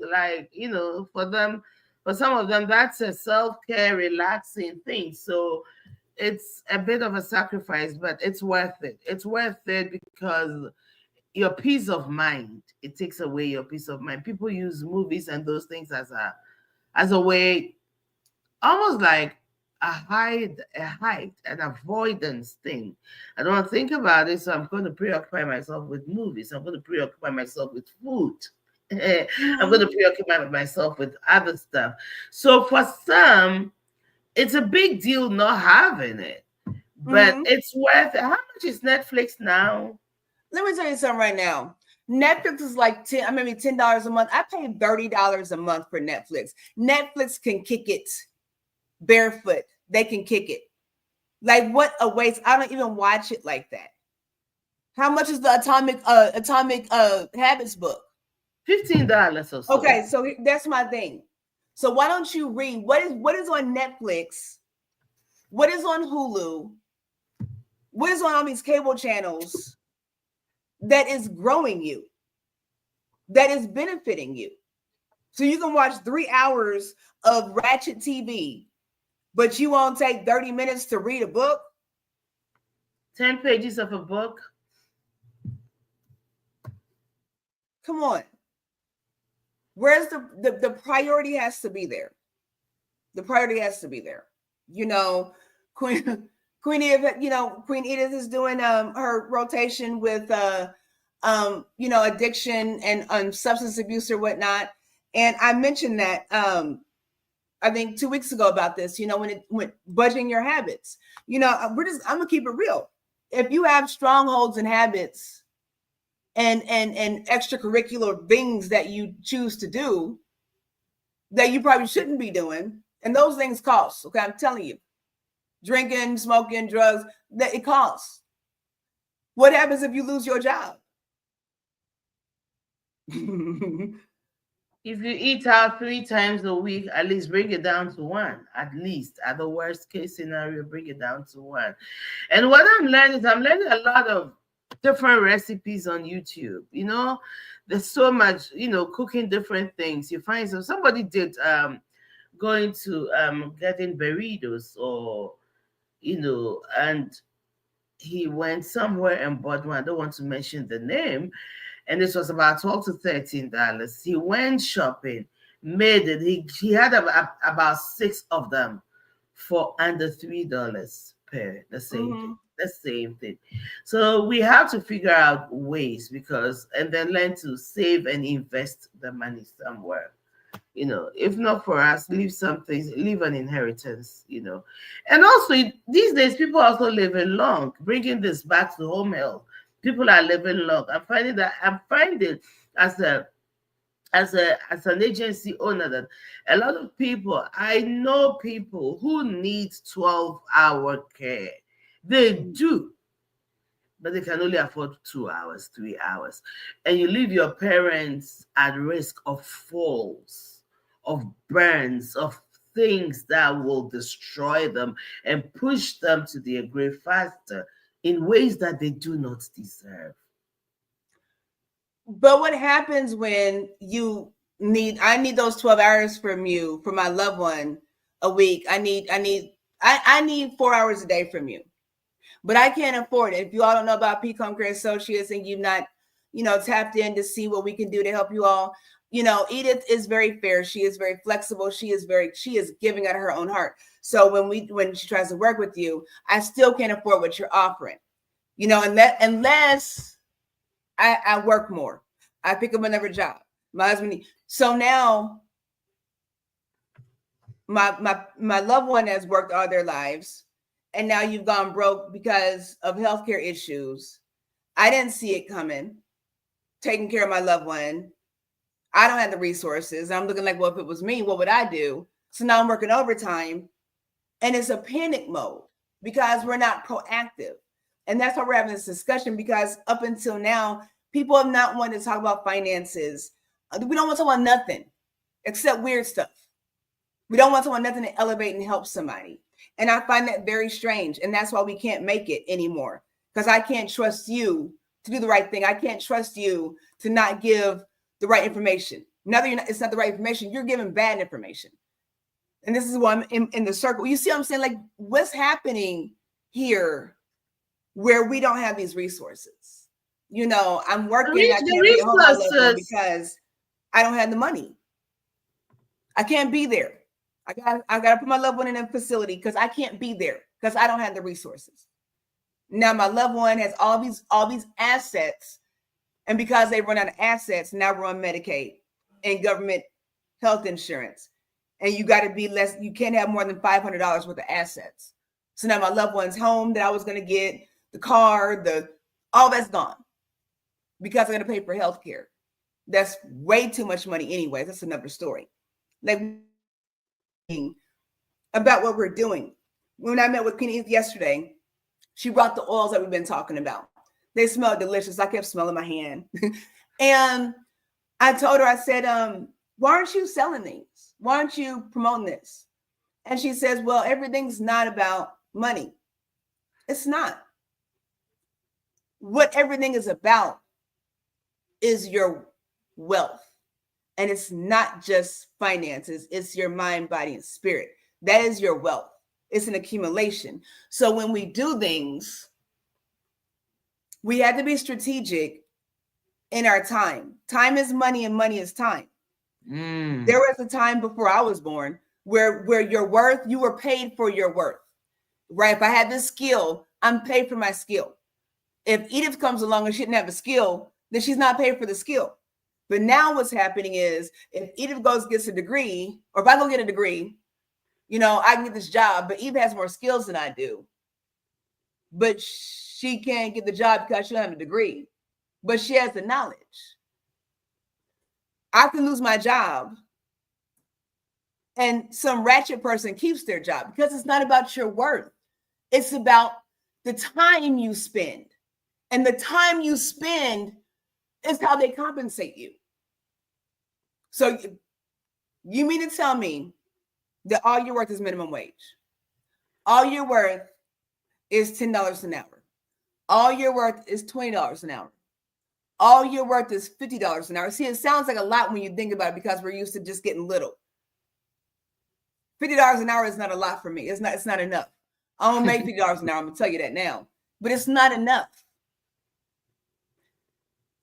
for some of them, that's a self-care, relaxing thing. So it's a bit of a sacrifice, but it's worth it. It's worth it because your peace of mind, it takes away your peace of mind. People use movies and those things as a way, almost like a hide, an avoidance thing. I don't want to think about it, so I'm going to preoccupy myself with movies. I'm going to preoccupy myself with food. I'm going to preoccupy myself with other stuff. So for some, it's a big deal not having it, but it's worth it. How much is Netflix now? Let me tell you something right now. Netflix is like $10 a month. I pay $30 a month for Netflix. Netflix can kick it barefoot. They can kick it. Like, what a waste. I don't even watch it like that. How much is the Atomic Habits book? $15 or so. Okay, so that's my thing. So why don't you read what is on Netflix? What is on Hulu? What is on all these cable channels that is growing you, that is benefiting you? So you can watch 3 hours of ratchet TV, but you won't take 30 minutes to read a book? 10 pages of a book? Come on. Where's the priority has to be there. The priority has to be there. Queen Edith, Queen Edith is doing her rotation with addiction and substance abuse or whatnot. And I mentioned that I think 2 weeks ago about this, when budgeting your habits. I'm gonna keep it real. If you have strongholds and habits and extracurricular things that you choose to do that you probably shouldn't be doing, and those things cost. Okay, I'm telling you, drinking, smoking, drugs, that it costs. What happens if you lose your job? If you eat out 3 times a week, at least bring it down to one. At least, at the worst case scenario, bring it down to one. And what I'm learning is I'm learning a lot of different recipes on YouTube. There's so much, cooking different things. You find somebody did going to getting burritos or and he went somewhere and bought one. I don't want to mention the name, and this was about $12 to $13. He went shopping, made it. He had about 6 of them for under $3 per. The same thing. The same thing. So we have to figure out ways and then learn to save and invest the money somewhere. If not for us, leave something, leave an inheritance. And also these days people are also living long. Bringing this back to home health, people are living long. I'm finding as an agency owner that a lot of people, I know people who need 12-hour care. They do, but they can only afford 2 hours, 3 hours. And you leave your parents at risk of falls, of burns, of things that will destroy them and push them to their grave faster in ways that they do not deserve. But what happens when I need those 12 hours from you, for my loved one, a week. I need 4 hours a day from you. But I can't afford it. If you all don't know about Homecare Associates and you've not, tapped in to see what we can do to help you all, Edith is very fair. She is very flexible. She is giving out of her own heart. So when she tries to work with you, I still can't afford what you're offering, unless I work more. I pick up another job. My husband. So now my loved one has worked all their lives. And now you've gone broke because of healthcare issues. I didn't see it coming. Taking care of my loved one. I don't have the resources. I'm looking like, well, if it was me, what would I do? So now I'm working overtime. And it's a panic mode because we're not proactive. And that's why we're having this discussion, because up until now, people have not wanted to talk about finances. We don't want to talk about nothing except weird stuff. We don't want to talk about nothing to elevate and help somebody. And I find that very strange. And that's why we can't make it anymore, because I can't trust you to do the right thing. I can't trust you to not give the right information. It's not the right information. You're giving bad information. And this is why I'm in the circle. You see what I'm saying? Like, what's happening here where we don't have these resources? I'm working. I can't be at home because I don't have the money. I can't be there. I gotta put my loved one in a facility because I can't be there because I don't have the resources. Now my loved one has all these assets, and because they run out of assets, now we're on Medicaid and government health insurance. And you got to be less. You can't have more than $500 worth of assets. So now my loved one's home that I was going to get, the car, all that's gone because I'm going to pay for healthcare. That's way too much money anyway. That's another story. Like, about what we're doing. When I met with Queen Edith yesterday, she brought the oils that we've been talking about. They smell delicious. I kept smelling my hand. And I told her, I said, why aren't you selling these? Why aren't you promoting this? And she says, well, everything's not about money. It's not. What everything is about is your wealth. And it's not just finances. It's your mind, body, and spirit. That is your wealth. It's an accumulation. So when we do things, we have to be strategic in our time. Time is money and money is time. There was a time before I was born where your worth, you were paid for your worth, right? If I had this skill, I'm paid for my skill. If Edith comes along and she didn't have a skill, then she's not paid for the skill. But now what's happening is if Edith gets a degree, or if I go get a degree, I can get this job, but Eve has more skills than I do. But she can't get the job because she doesn't have a degree, but she has the knowledge. I can lose my job and some ratchet person keeps their job because it's not about your worth. It's about the time you spend. And the time you spend is how they compensate you. So you mean to tell me that all you're worth is minimum wage? All you're worth is $10 an hour. All you're worth is $20 an hour. All you're worth is $50 an hour. See, it sounds like a lot when you think about it because we're used to just getting little. $50 an hour is not a lot for me. It's not enough. I don't make $50 an hour. I'm gonna tell you that now. But it's not enough.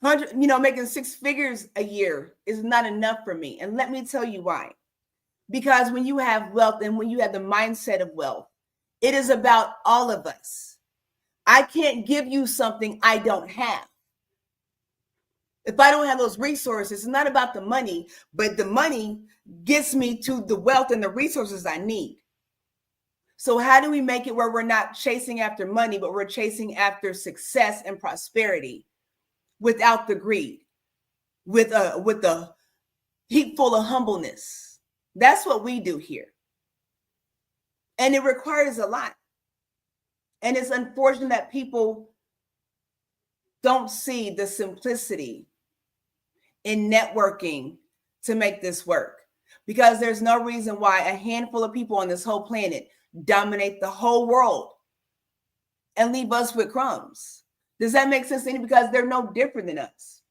Making 6 figures a year is not enough for me. And let me tell you why. Because when you have wealth and when you have the mindset of wealth, it is about all of us. I can't give you something I don't have. If I don't have those resources, it's not about the money, but the money gets me to the wealth and the resources I need. So how do we make it where we're not chasing after money, but we're chasing after success and prosperity without the greed, with a heap full of humbleness? That's what we do here. And it requires a lot. And it's unfortunate that people don't see the simplicity in networking to make this work, because there's no reason why a handful of people on this whole planet dominate the whole world and leave us with crumbs. Does that make sense to you? Because they're no different than us.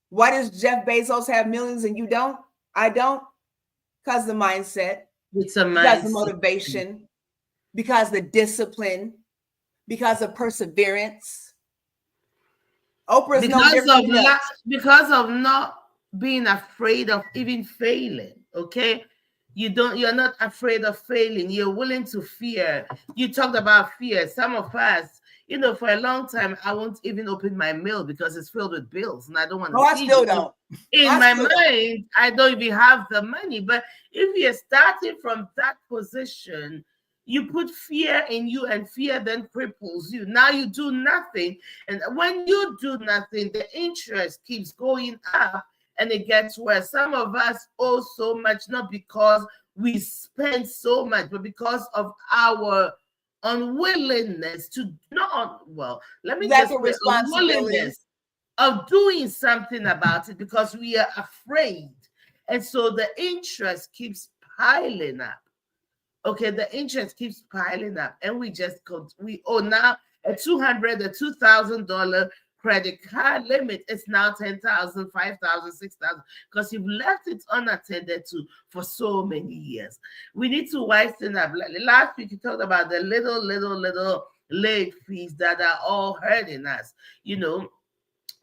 Why does Jeff Bezos have millions and you don't? I don't. Because the mindset. It's a mindset. Because the motivation. Because the discipline. Because of perseverance. Oprah's no different than us. Because of not being afraid of even failing. Okay. You're not afraid of failing. You're willing to fear. You talked about fear. Some of us, for a long time, I won't even open my mail because it's filled with bills and I don't want to see I still don't. In my mind, I don't even have the money. But if you're starting from that position, you put fear in you and fear then cripples you. Now you do nothing. And when you do nothing, the interest keeps going up. And it gets worse. Some of us owe so much, not because we spend so much, but because of our unwillingness to unwillingness of doing something about it because we are afraid. And so the interest keeps piling up. Okay, the interest keeps piling up. And we owe now a $2,000 credit card limit. It's now $10,000, $5,000, $6,000 because you've left it unattended to for so many years. We need to wisen up. Last week you talked about the little late fees that are all hurting us.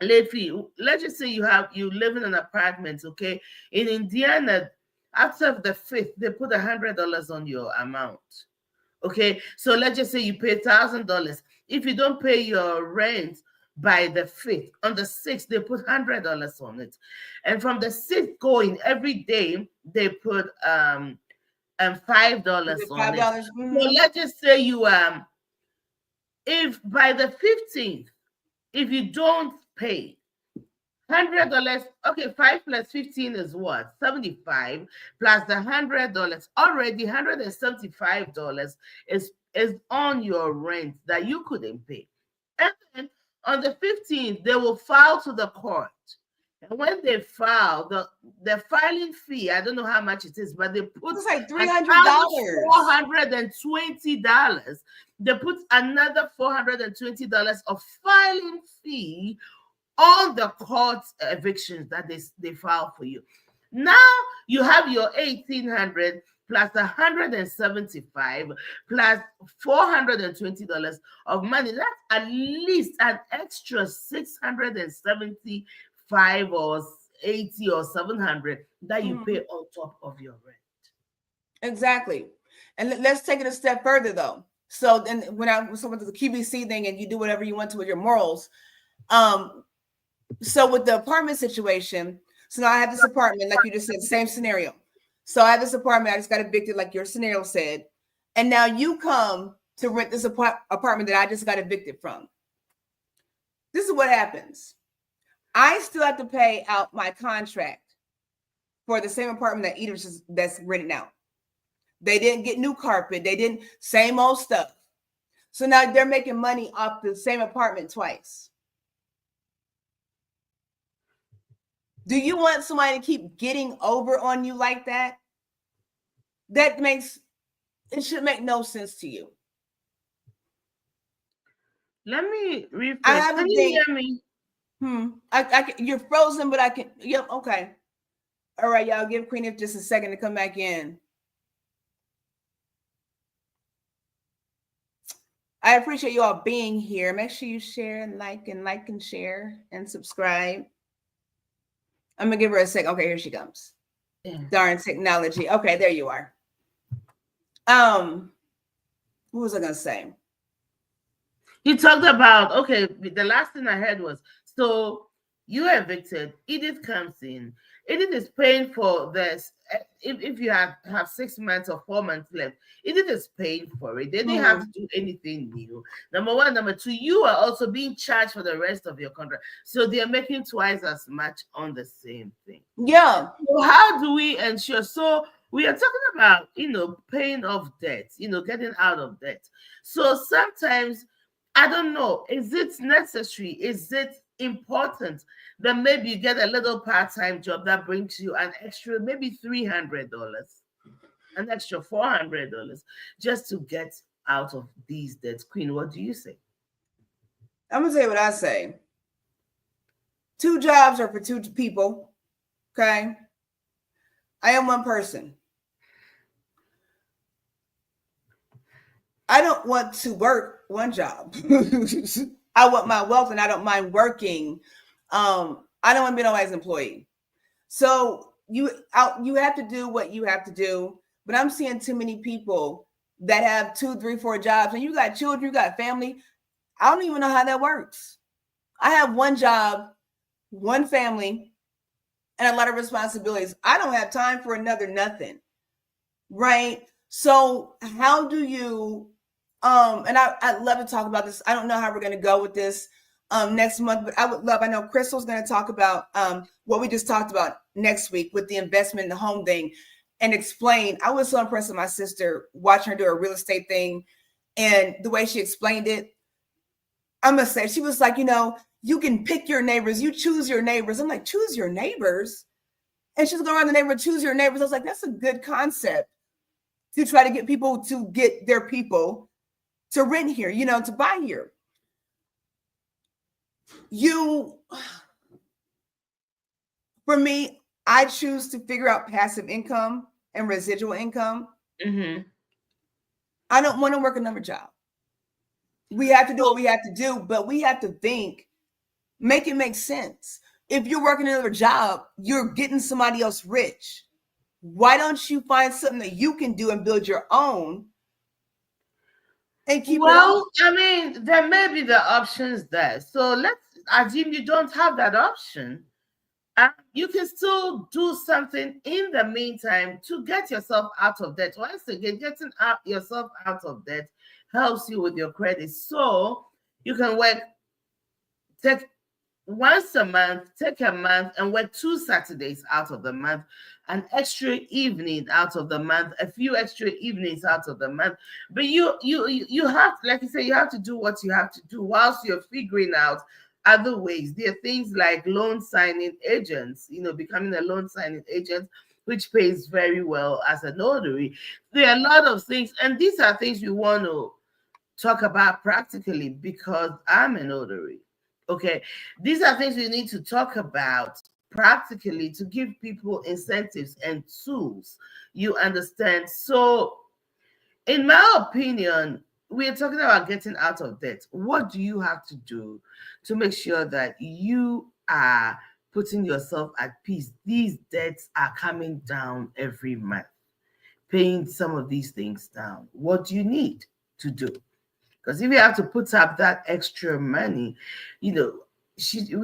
Late fee. Let's just say you live in an apartment. Okay, in Indiana, after the 5th, they put $100 on your amount. Okay, so let's just say you pay $1,000. If you don't pay your rent by the 5th, on the 6th, they put $100 on it. And from the 6th going, every day, they put $5 on it. Mm-hmm. So let's just say if by the 15th, if you don't pay $100, okay, 5 plus 15 is what? 75 plus the $100. Already $175 is on your rent that you couldn't pay. And then on the 15th, they will file to the court. And when they file, the filing fee, I don't know how much it is, but they put it's like $300. $420. They put another $420 of filing fee on the court evictions that they file for you. Now you have your $1,800 plus $175 plus $420 of money. That's at least an extra $675 or $80 or $700 that you pay on top of your rent. Exactly. And let's take it a step further though. So then when I was talking about the QVC thing and you do whatever you want to with your morals, so with the apartment situation, so now I have this apartment, like you just said, same scenario. So I have this apartment, I just got evicted, like your scenario said. And now you come to rent this apartment that I just got evicted from. This is what happens. I still have to pay out my contract for the same apartment that Edith that's rented out. They didn't get new carpet. They didn't, same old stuff. So now they're making money off the same apartment twice. Do you want somebody to keep getting over on you like that? It should make no sense to you. Let me refresh. I have Can a you thing. hear me? You're frozen, but I can. Yep. Okay. All right, y'all. Give Queen Edith just a second to come back in. I appreciate you all being here. Make sure you share and like and share and subscribe. I'm gonna give her a second. Okay, here she comes. Yeah. Darn technology. Okay, there you are. What was I gonna say? You talked about, okay, the last thing I heard was, so you are evicted, Edith comes in, Edith is paying for this. If you have 6 months or 4 months left, Edith is paying for it. They didn't have to do anything new. Number one. Number two, you are also being charged for the rest of your contract. So they're making twice as much on the same thing. Yeah. So how do we ensure? So we are talking about, paying off debt, getting out of debt. So sometimes, I don't know, is it necessary? Is it important that maybe you get a little part-time job that brings you an extra, maybe $300, an extra $400, just to get out of these debts? Queen, what do you say? I'm going to say what I say. 2 jobs are for 2 people, okay? I am one person. I don't want to work one job. I want my wealth, and I don't mind working. I don't want to be nobody's employee. So you have to do what you have to do. But I'm seeing too many people that have 2, 3, 4 jobs, and you got children, you got family. I don't even know how that works. I have 1 job, 1 family, and a lot of responsibilities. I don't have time for another nothing, right? So how do you, and I'd love to talk about this. I don't know how we're going to go with this next month, but I know Crystal's going to talk about what we just talked about next week with the investment in the home thing, and explain. I was so impressed with my sister watching her do a real estate thing, and the way she explained it. I'm going to say, she was like, you can pick your neighbors, you choose your neighbors. I'm like, choose your neighbors? And she's going around the neighborhood, choose your neighbors. I was like, that's a good concept to try to get people to get their people to rent here, to buy here. For me, I choose to figure out passive income and residual income. Mm-hmm. I don't want to work another job. We have to do what we have to do, but we have to think, make it make sense. If you're working another job, you're getting somebody else rich. Why don't you find something that you can do and build your own and keep it up? I mean, there may be the options there. So let's assume you don't have that option. You can still do something in the meantime to get yourself out of debt. Once again, getting yourself out of debt helps you with your credit. So you can take once a month, take a month and work 2 Saturdays out of the month, an extra evening out of the month, a few extra evenings out of the month. But you have, like you say, you have to do what you have to do whilst you're figuring out other ways. There are things like loan signing agents, becoming a loan signing agent, which pays very well as a notary. There are a lot of things, and these are things we want to talk about practically because I'm a notary. Okay, these are things we need to talk about practically to give people incentives and tools. You understand? So, in my opinion, we are talking about getting out of debt. What do you have to do to make sure that you are putting yourself at peace? These debts are coming down every month, paying some of these things down. What do you need to do? Because if you have to put up that extra money, we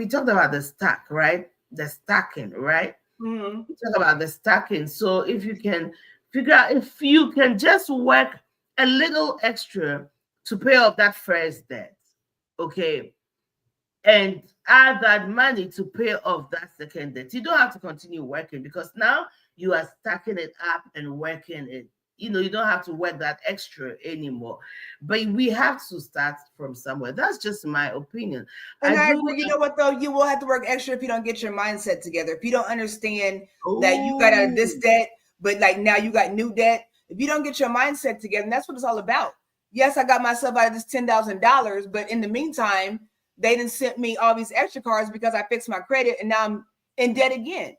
talked about the stack, right? The stacking, right? Mm-hmm. We talked about the stacking. So if you can figure out, if you can just work a little extra to pay off that first debt, okay, and add that money to pay off that second debt, you don't have to continue working because now you are stacking it up and working it you don't have to work that extra anymore. But we have to start from somewhere. That's just my opinion. And I agree. You know what though? You will have to work extra if you don't get your mindset together. If you don't understand that you got out of this debt, but like now you got new debt. If you don't get your mindset together, and that's what it's all about. Yes, I got myself out of this $10,000, but in the meantime, they didn't send me all these extra cards because I fixed my credit, and now I'm in debt again.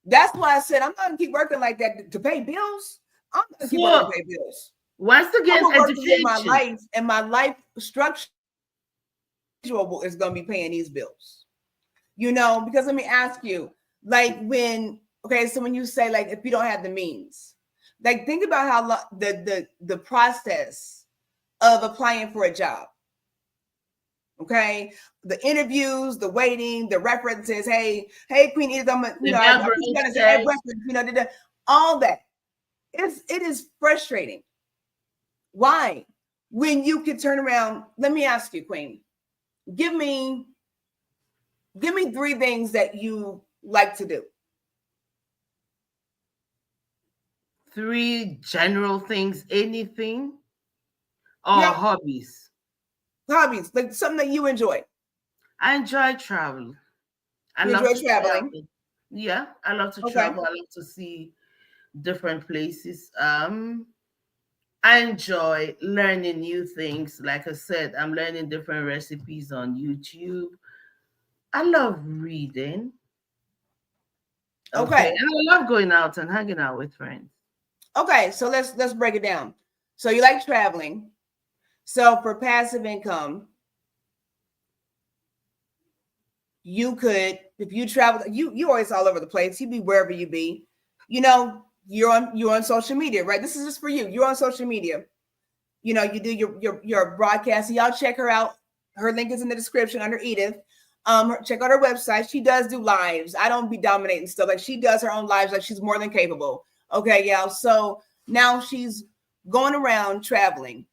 That's why I said I'm not gonna keep working like that to pay bills. I'm gonna keep working to pay bills. Once again, education. My life and my life structure is gonna be paying these bills. Because let me ask you, like so when you say like if you don't have the means, like think about how the process of applying for a job. Okay, the interviews, the waiting, the references. Hey, Queen Edith, all that. It is frustrating. Why? When you could turn around, let me ask you, Queen, give me 3 things that you like to do. 3 general things, anything, or hobbies? Hobbies, like something that you enjoy. I enjoy traveling. I love traveling. Yeah, I love to travel. I love to see different places. I enjoy learning new things. Like I said, I'm learning different recipes on YouTube. I love reading. Okay. And I love going out and hanging out with friends. Okay, so let's break it down. So you like traveling. So for passive income, you could, if you travel, you always all over the place. You be wherever you be. You're on social media, right? This is just for you. You're on social media. You do your broadcast. Y'all check her out. Her link is in the description under Edith. Check out her website. She does do lives. I don't be dominating stuff. Like she does her own lives. Like she's more than capable. Okay, y'all. So now she's going around traveling.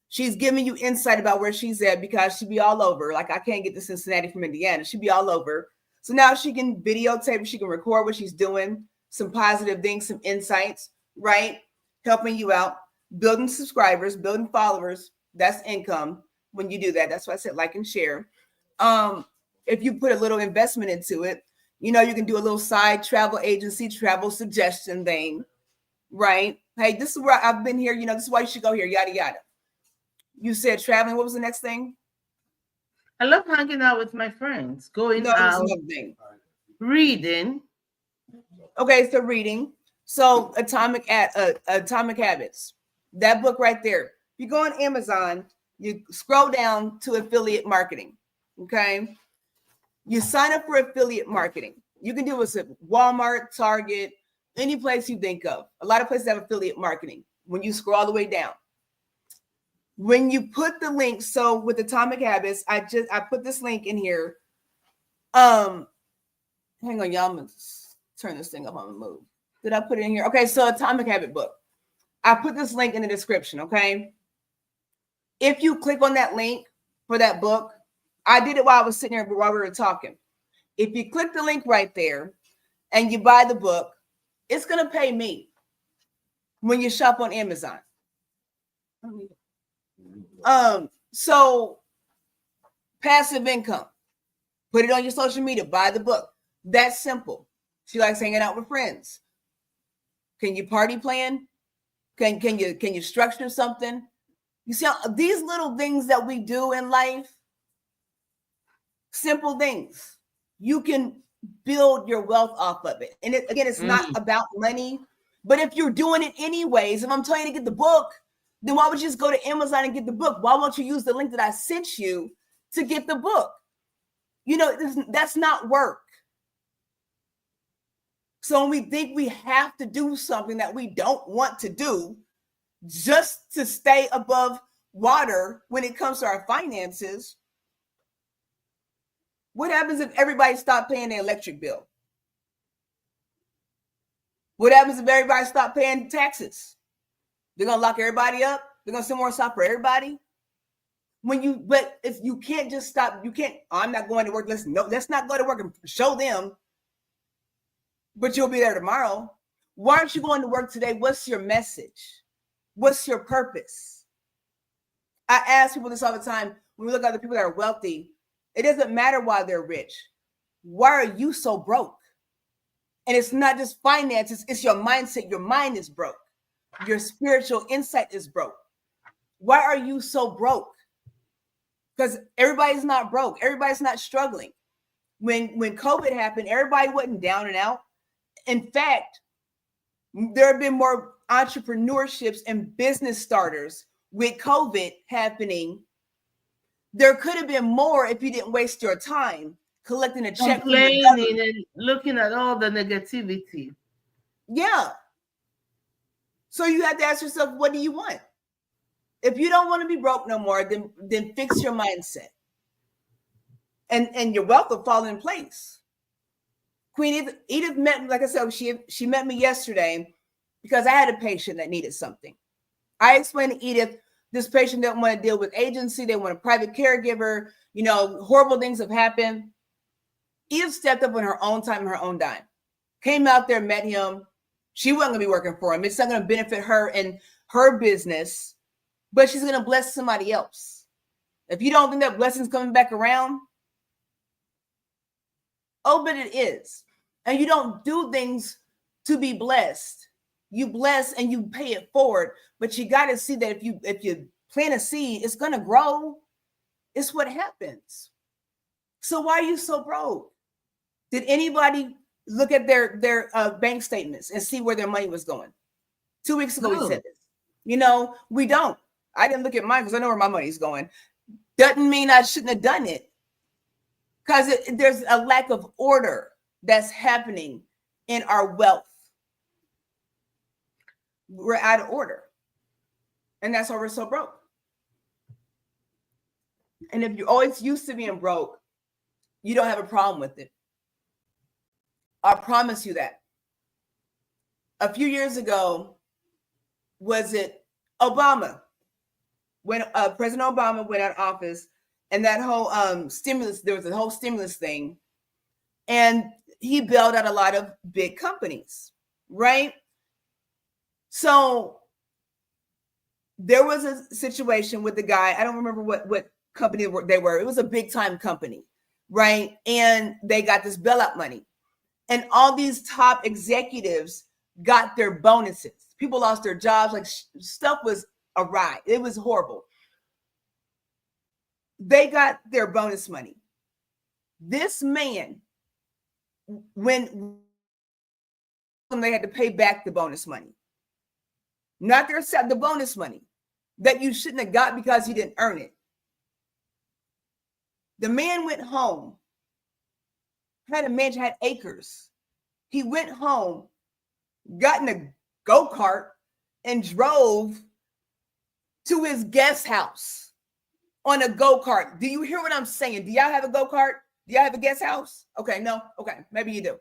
She's giving you insight about where she's at because she be all over. Like I can't get to Cincinnati from Indiana. She be all over. So now she can videotape. She can record what she's doing. Some positive things, some insights, right? Helping you out, building subscribers, building followers. That's income when you do that. That's why I said like and share. If you put a little investment into it, you can do a little side travel agency, travel suggestion thing, right? Hey, this is where I've been here. This is why you should go here, yada, yada. You said traveling. What was the next thing? I love hanging out with my friends, going out, reading. Okay, so reading. So Atomic Habits. That book right there. You go on Amazon, you scroll down to affiliate marketing. Okay. You sign up for affiliate marketing. You can do this at Walmart, Target, any place you think of. A lot of places have affiliate marketing. When you scroll all the way down. When you put the link, so with Atomic Habits, I put this link in here. Hang on, y'all. I'm gonna turn this thing up on the move. Did I put it in here? Okay, so Atomic Habit book. I put this link in the description, okay? If you click on that link for that book, I did it while I was sitting here while we were talking. If you click the link right there and you buy the book, it's gonna pay me when you shop on Amazon. So passive income, put it on your social media, buy the book. That's simple. She likes hanging out with friends. Can you party plan? Can you structure something? You see these little things that we do in life, simple things, you can build your wealth off of it. And it's not about money, but if you're doing it anyways, if I'm telling you to get the book, then why would you just go to Amazon and get the book? Why won't you use the link that I sent you to get the book? That's not work. So when we think we have to do something that we don't want to do just to stay above water when it comes to our finances, what happens if everybody stopped paying their electric bill? What happens if everybody stopped paying taxes? They're going to lock everybody up. They're going to send more stuff for everybody. But if you can't just stop, I'm not going to work. Let's not go to work and show them, but you'll be there tomorrow. Why aren't you going to work today? What's your message? What's your purpose? I ask people this all the time. When we look at the people that are wealthy, it doesn't matter why they're rich. Why are you so broke? And it's not just finances, it's your mindset. Your mind is broke. Your spiritual insight is broke. Why are you so broke? Because everybody's not broke. Everybody's not struggling. When COVID happened, everybody wasn't down and out. In fact, there have been more entrepreneurships and business starters with COVID happening. There could have been more if you didn't waste your time collecting a check. Complaining and looking at all the negativity. Yeah. So you have to ask yourself, what do you want? If you don't want to be broke no more, then fix your mindset. And your wealth will fall in place. Queen Edith met, like I said, she met me yesterday because I had a patient that needed something. I explained to Edith, this patient doesn't want to deal with agency. They want a private caregiver. You know, horrible things have happened. Edith stepped up on her own time and her own dime. Came out there, met him. She wasn't going to be working for him. It's not going to benefit her and her business, but she's going to bless somebody else. If you don't think that blessing's coming back around, oh, but it is. And you don't do things to be blessed. You bless and you pay it forward. But you got to see that if you plant a seed, it's going to grow. It's what happens. So why are you so broke? Did anybody look at their bank statements and see where their money was going? 2 weeks ago, we said this. You know, we don't. I didn't look at mine because I know where my money's going. Doesn't mean I shouldn't have done it. Because there's a lack of order that's happening in our wealth. We're out of order. And that's why we're so broke. And if you're always used to being broke, you don't have a problem with it. I promise you that. A few years ago, was it Obama? When President Obama went out of office, and that whole stimulus, there was a whole stimulus thing, and he bailed out a lot of big companies, right? So there was a situation with the guy, I don't remember what company they were. It was a big time company, right? And they got this bailout money. And all these top executives got their bonuses. People lost their jobs. Like stuff was awry. It was horrible. They got their bonus money. This man, when they had to pay back the bonus money, not the bonus money that you shouldn't have got because you didn't earn it. The man went home, had a mansion, had acres. He went home, got in a go-kart, and drove to his guest house on a go-kart. Do you hear what I'm saying? Do y'all have a go-kart? Do y'all have a guest house? Okay, no? Okay, maybe you do.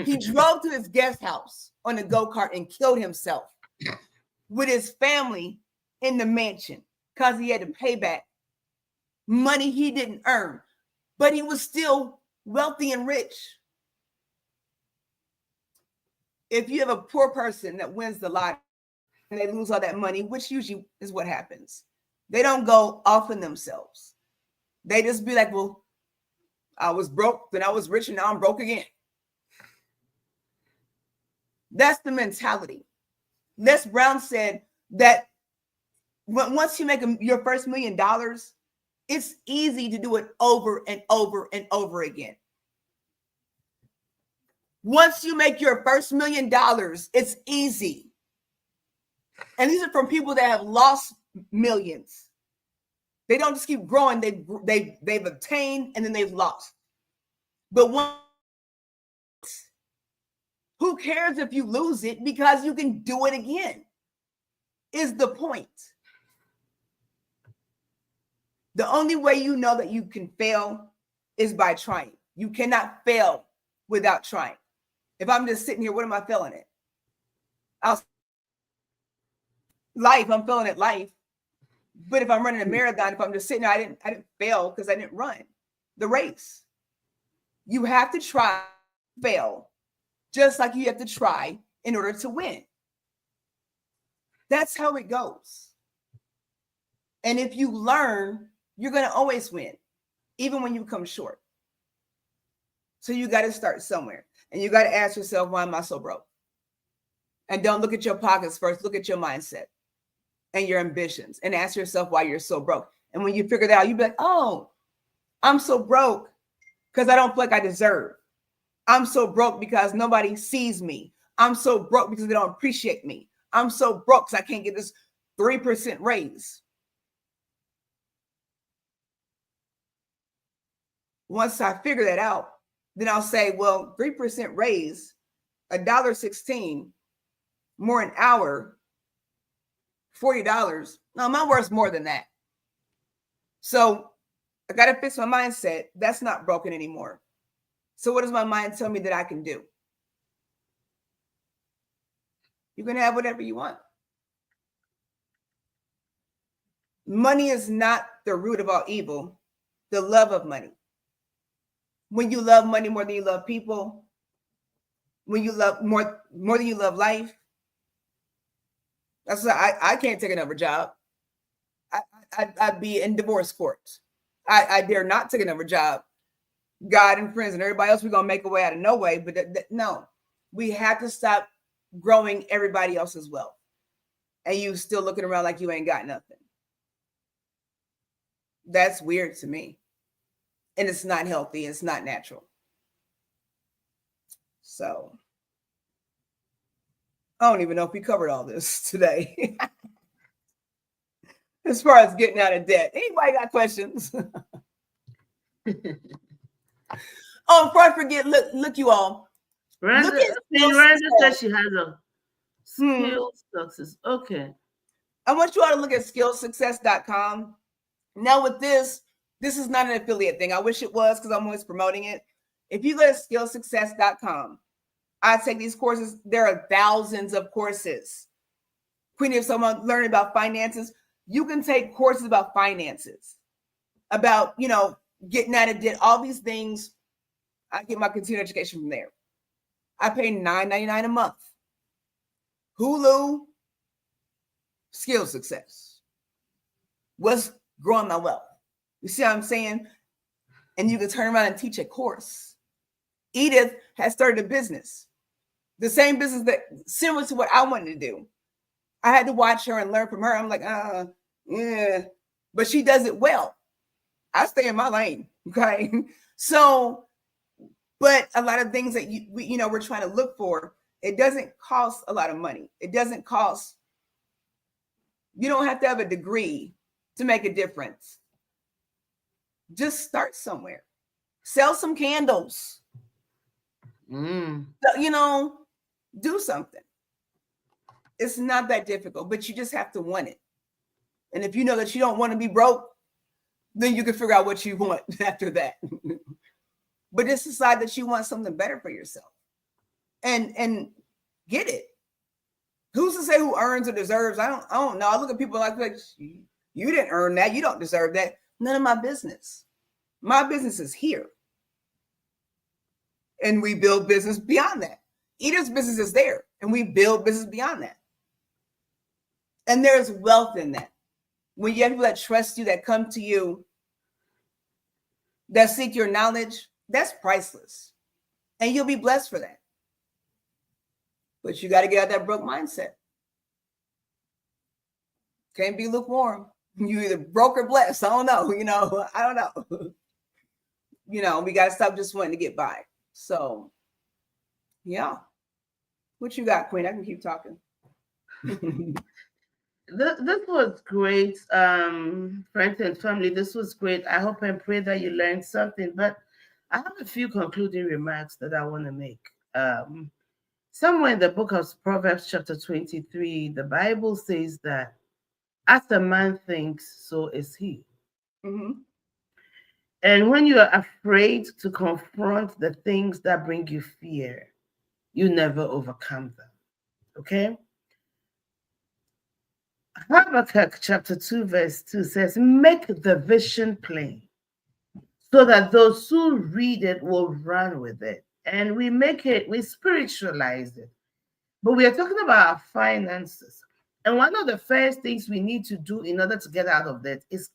He drove to his guest house on a go-kart and killed himself with his family in the mansion because he had to pay back money he didn't earn, but he was still wealthy and rich. If you have a poor person that wins the lottery and they lose all that money, which usually is what happens, they don't go off on themselves. They just be like, well, I was broke, then I was rich, and now I'm broke again. That's the mentality. Les Brown said that once you make your first $1 million, it's easy to do it over and over and over again. Once you make your first $1 million, it's easy. And these are from people that have lost millions. They don't just keep growing. They've obtained and then they've lost. But who cares if you lose it, because you can do it again, is the point. The only way you know that you can fail is by trying. You cannot fail without trying. If I'm just sitting here, what am I failing at? I'm failing at life. But if I'm running a marathon, if I'm just sitting there, I didn't fail because I didn't run the race. You have to try, fail, just like you have to try in order to win. That's how it goes. And if you learn, you're going to always win, even when you come short. So you got to start somewhere. And you got to ask yourself, why am I so broke? And don't look at your pockets first. Look at your mindset and your ambitions and ask yourself why you're so broke. And when you figure that out, you'll be like, oh, I'm so broke because I don't feel like I deserve. I'm so broke because nobody sees me. I'm so broke because they don't appreciate me. I'm so broke because I can't get this 3% raise. Once I figure that out, then I'll say, well, 3% raise, $1.16 more an hour, $40. No, my worth's more than that. So I got to fix my mindset. That's not broken anymore. So what does my mind tell me that I can do? You can have whatever you want. Money is not the root of all evil, the love of money. When you love money more than you love people, when you love more than you love life, that's why I can't take another job. I'd be in divorce courts. I dare not take another job. God and friends and everybody else, we're going to make a way out of no way. But no, we have to stop growing everybody else's wealth. And you still looking around like you ain't got nothing. That's weird to me. And it's not healthy. It's not natural. So I don't even know if we covered all this today. As far as getting out of debt. Anybody got questions? Oh, before I forget, look, you all. Randa says she has a skill success. Okay. I want you all to look at skillsuccess.com. Now with this is not an affiliate thing. I wish it was because I'm always promoting it. If you go to skillsuccess.com, I take these courses. There are thousands of courses. Queenie, if someone learning about finances, you can take courses about finances, about, getting out of debt, all these things. I get my continuing education from there. I pay $9.99 a month. Hulu, Skill Success. What's growing my wealth? You see what I'm saying? And you can turn around and teach a course. Edith has started a business. The same business that similar to what I wanted to do. I had to watch her and learn from her. I'm like, yeah. But she does it well. I stay in my lane. Okay. So, but a lot of things that we're trying to look for, it doesn't cost a lot of money. It doesn't cost. You don't have to have a degree to make a difference. Just start somewhere. Sell some candles. Do something. It's not that difficult, but you just have to want it. And if you know that you don't want to be broke, then you can figure out what you want after that. But just decide that you want something better for yourself and get it. Who's to say who earns or deserves? I don't know. I look at people like you didn't earn that. You don't deserve that. None of my business. My business is here. And we build business beyond that. Edith's business is there, and we build business beyond that. And there's wealth in that. When you have people that trust you, that come to you, that seek your knowledge, that's priceless. And you'll be blessed for that. But you got to get out of that broke mindset. Can't be lukewarm. You either broke or blessed. I don't know. I don't know. We got to stop just wanting to get by. So, yeah. What you got, Queen? I can keep talking. This was great, friends and family. This was great. I hope and pray that you learned something. But I have a few concluding remarks that I want to make. Somewhere in the book of Proverbs, chapter 23, the Bible says that as a man thinks, so is he. Mm-hmm. And when you are afraid to confront the things that bring you fear, you never overcome them. Okay? Habakkuk chapter 2 verse 2 says, make the vision plain so that those who read it will run with it. And we spiritualize it. But we are talking about our finances. And one of the first things we need to do in order to get out of debt is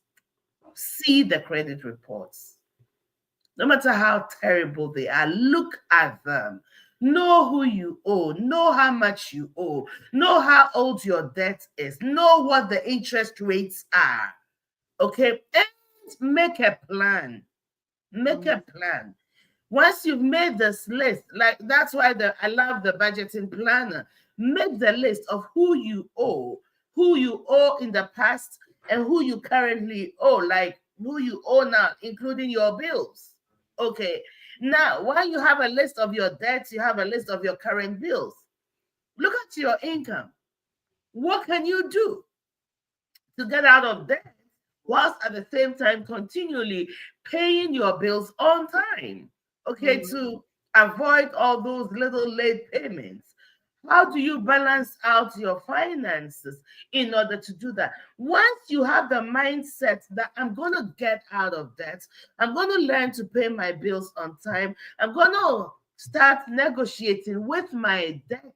see the credit reports. No matter how terrible they are, look at them. Know who you owe. Know how much you owe. Know how old your debt is. Know what the interest rates are. Okay? And make a plan. Make a plan. Once you've made this list, like that's why I love the budgeting planner. Make the list of who you owe in the past, and who you currently owe, like who you owe now, including your bills. Okay. Now, while you have a list of your debts, you have a list of your current bills. Look at your income. What can you do to get out of debt whilst at the same time continually paying your bills on time? Okay, to avoid all those little late payments. How do you balance out your finances in order to do that? Once you have the mindset that I'm going to get out of debt, I'm going to learn to pay my bills on time, I'm going to start negotiating with my debtors.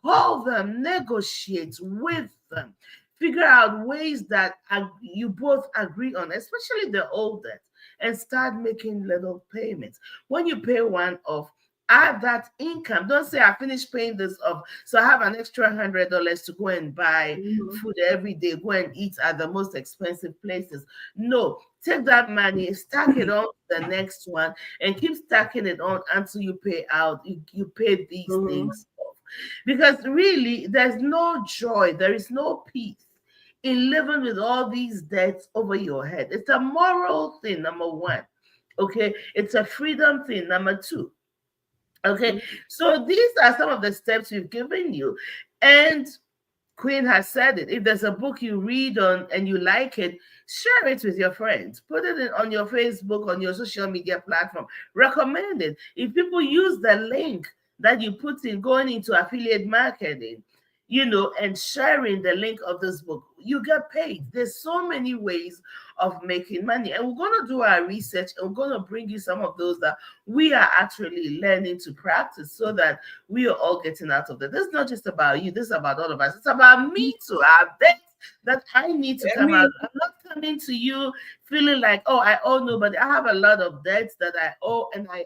Call them, negotiate with them, figure out ways that you both agree on, especially the old debt, and start making little payments. When you pay one off, add that income. Don't say I finished paying this off, so I have an extra $100 to go and buy food every day, go and eat at the most expensive places. No, take that money, stack it on the next one, and keep stacking it on until you pay out. You pay these things off. Because really, there's no joy, there is no peace in living with all these debts over your head. It's a moral thing, number one. Okay, it's a freedom thing, number two. Okay, so these are some of the steps we've given you. And Queen has said it. If there's a book you read on and you like it, share it with your friends. Put it on your Facebook, on your social media platform. Recommend it. If people use the link that you put in going into affiliate marketing, and sharing the link of this book, you get paid. There's so many ways of making money. And we're going to do our research, and we're going to bring you some of those that we are actually learning to practice, so that we are all getting out of that. This is not just about you. This is about all of us. It's about me too. Our debts that I need to come out. I'm not coming to you feeling like, oh, I owe nobody. I have a lot of debts that I owe, and I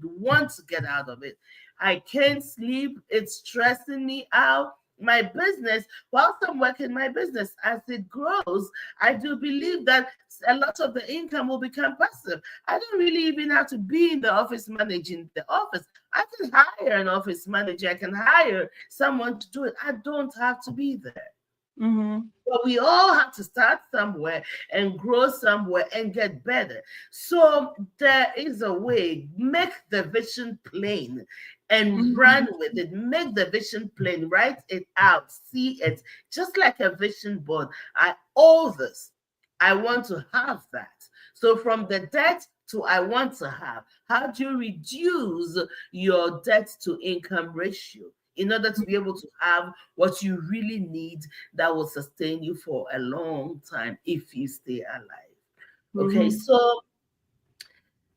want to get out of it. I can't sleep. It's stressing me out. My business, whilst I'm working my business, as it grows, I do believe that a lot of the income will become passive. I don't really even have to be in the office managing the office. I can hire an office manager. I can hire someone to do it. I don't have to be there. But we all have to start somewhere and grow somewhere and get better. So there is a way. Make the vision plain and run with it. Make the vision plain. Write it out. See it. Just like a vision board. I owe this. I want to have that. So from the debt to I want to have. How do you reduce your debt to income ratio in order to be able to have what you really need that will sustain you for a long time if you stay alive? Okay, so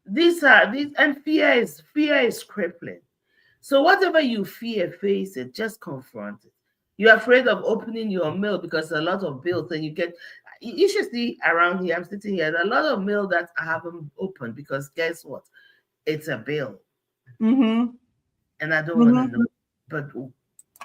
these, and fear is crippling. So whatever you fear, face it, just confront it. You're afraid of opening your mail because a lot of bills, and you should see around here, I'm sitting here, a lot of mail that I haven't opened because guess what? It's a bill. And I don't want to know. But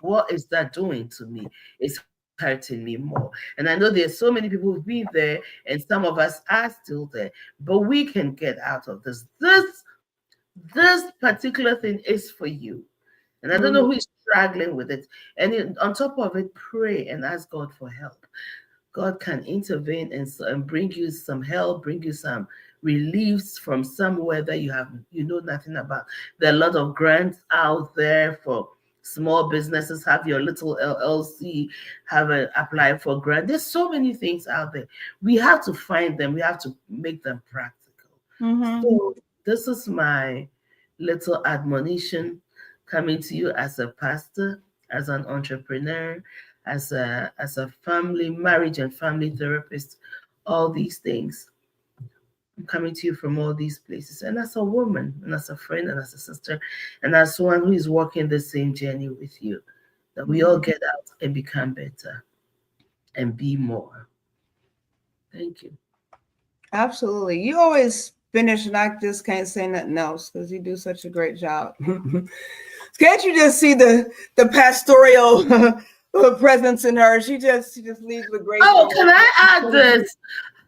what is that doing to me? It's hurting me more. And I know there's so many people who've been there, and some of us are still there, but we can get out of this. This particular thing is for you. And I don't know who is struggling with it. And on top of it, pray and ask God for help. God can intervene and bring you some help, bring you some reliefs from somewhere that you know nothing about. There are a lot of grants out there for small businesses. Have your little LLC, apply for grant. There's so many things out there. We have to find them. We have to make them practical. So this is my little admonition coming to you as a pastor, as an entrepreneur, as a family, marriage and family therapist, all these things. coming to you from all these places. And as a woman, and as a friend, and as a sister, and as one who is walking the same journey with you, that we all get out and become better and be more. Thank you. Absolutely. You always finish, and I just can't say nothing else because you do such a great job. Can't you just see the pastoral presence in her? She just leads with grace. Oh, can I add this?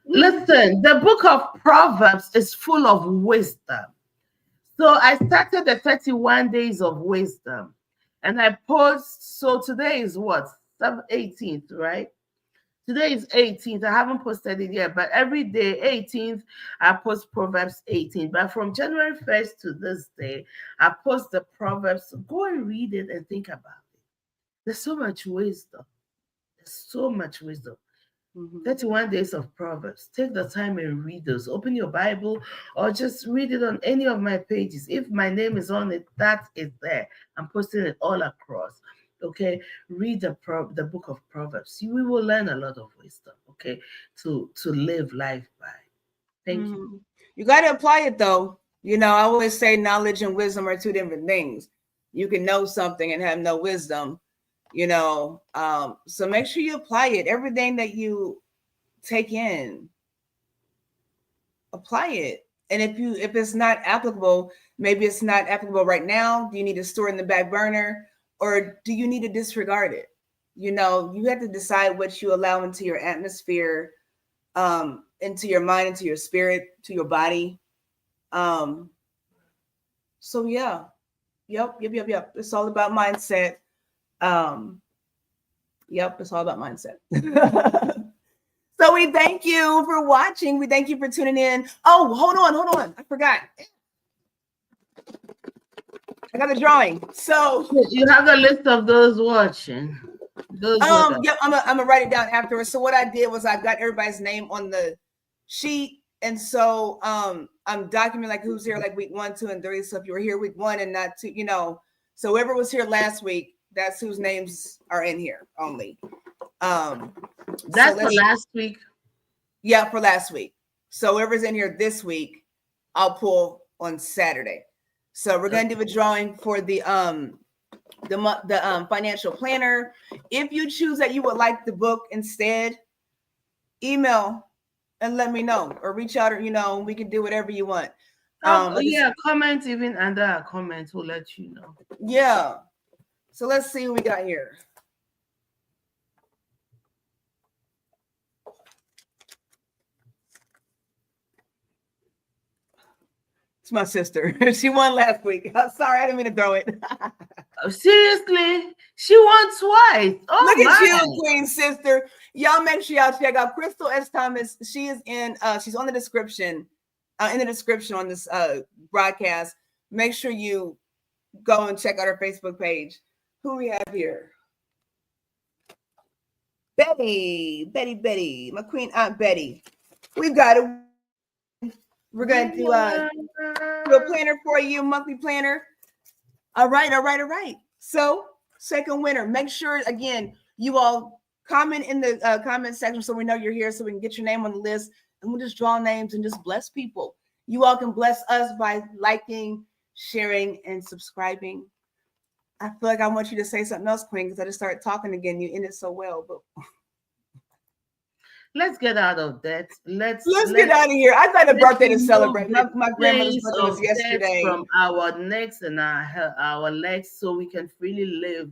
Listen, the book of Proverbs is full of wisdom. So I started the 31 days of wisdom, and I post. So today is what? 18th, right? Today is 18th. I haven't posted it yet, but every day, 18th, I post Proverbs 18. But from January 1st to this day, I post the Proverbs. Go and read it and think about it. There's so much wisdom. There's so much wisdom. 31 days of Proverbs. Take the time and read those. Open your Bible or just read it on any of my pages. If my name is on it, that is there. I'm posting it all across. Okay, read the book of Proverbs. We will learn a lot of wisdom. Okay, to live life by. Thank you. You got to apply it though. You know, I always say knowledge and wisdom are two different things. You can know something and have no wisdom. You know, so make sure you apply it. Everything that you take in, apply it. And if it's not applicable, maybe it's not applicable right now. Do you need to store it in the back burner, or do you need to disregard it? You know, you have to decide what you allow into your atmosphere, into your mind, into your spirit, to your body. So yeah, yep. It's all about mindset. Yep, it's all about mindset. So we thank you for watching. We thank you for tuning in. Oh, hold on. I forgot. I got the drawing. So you have a list of those watching. Yep, I'm gonna write it down afterwards. So what I did was I got everybody's name on the sheet, and so I'm documenting like who's here like week 1, 2, and 3. So if you were here week 1 and not 2, you know, so whoever was here last week, that's whose names are in here only. That's for last week. Yeah, for last week. So whoever's in here this week, I'll pull on Saturday. So we're gonna do a drawing for the financial planner. If you choose that you would like the book instead, email and let me know, or reach out, or you know, we can do whatever you want. Comment even under a comment will let you know. Yeah. So let's see who we got here. It's my sister. She won last week. Sorry, I didn't mean to throw it. Seriously? She won twice. Oh, look at you, Queen Sister. Y'all make sure y'all check out Crystal S. Thomas. She is she's on the description, in the description on this broadcast. Make sure you go and check out her Facebook page. Who we have here? Betty, my Queen Aunt Betty. We've got it. We're going to do a planner for you, monthly planner. All right. So, second winner. Make sure, again, you all comment in the comment section so we know you're here, so we can get your name on the list, and we'll just draw names and just bless people. You all can bless us by liking, sharing, and subscribing. I feel like I want you to say something else, Queen, because I just started talking again. You ended so well, but let's get out of that. Let's get out of here. I got a birthday to celebrate. My grandmother's birthday was yesterday. From our necks and our legs, so we can freely live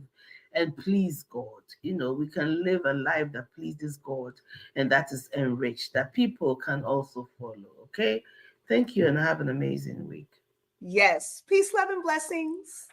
and please God. You know, we can live a life that pleases God and that is enriched, that people can also follow. Okay. Thank you and have an amazing week. Yes. Peace, love, and blessings.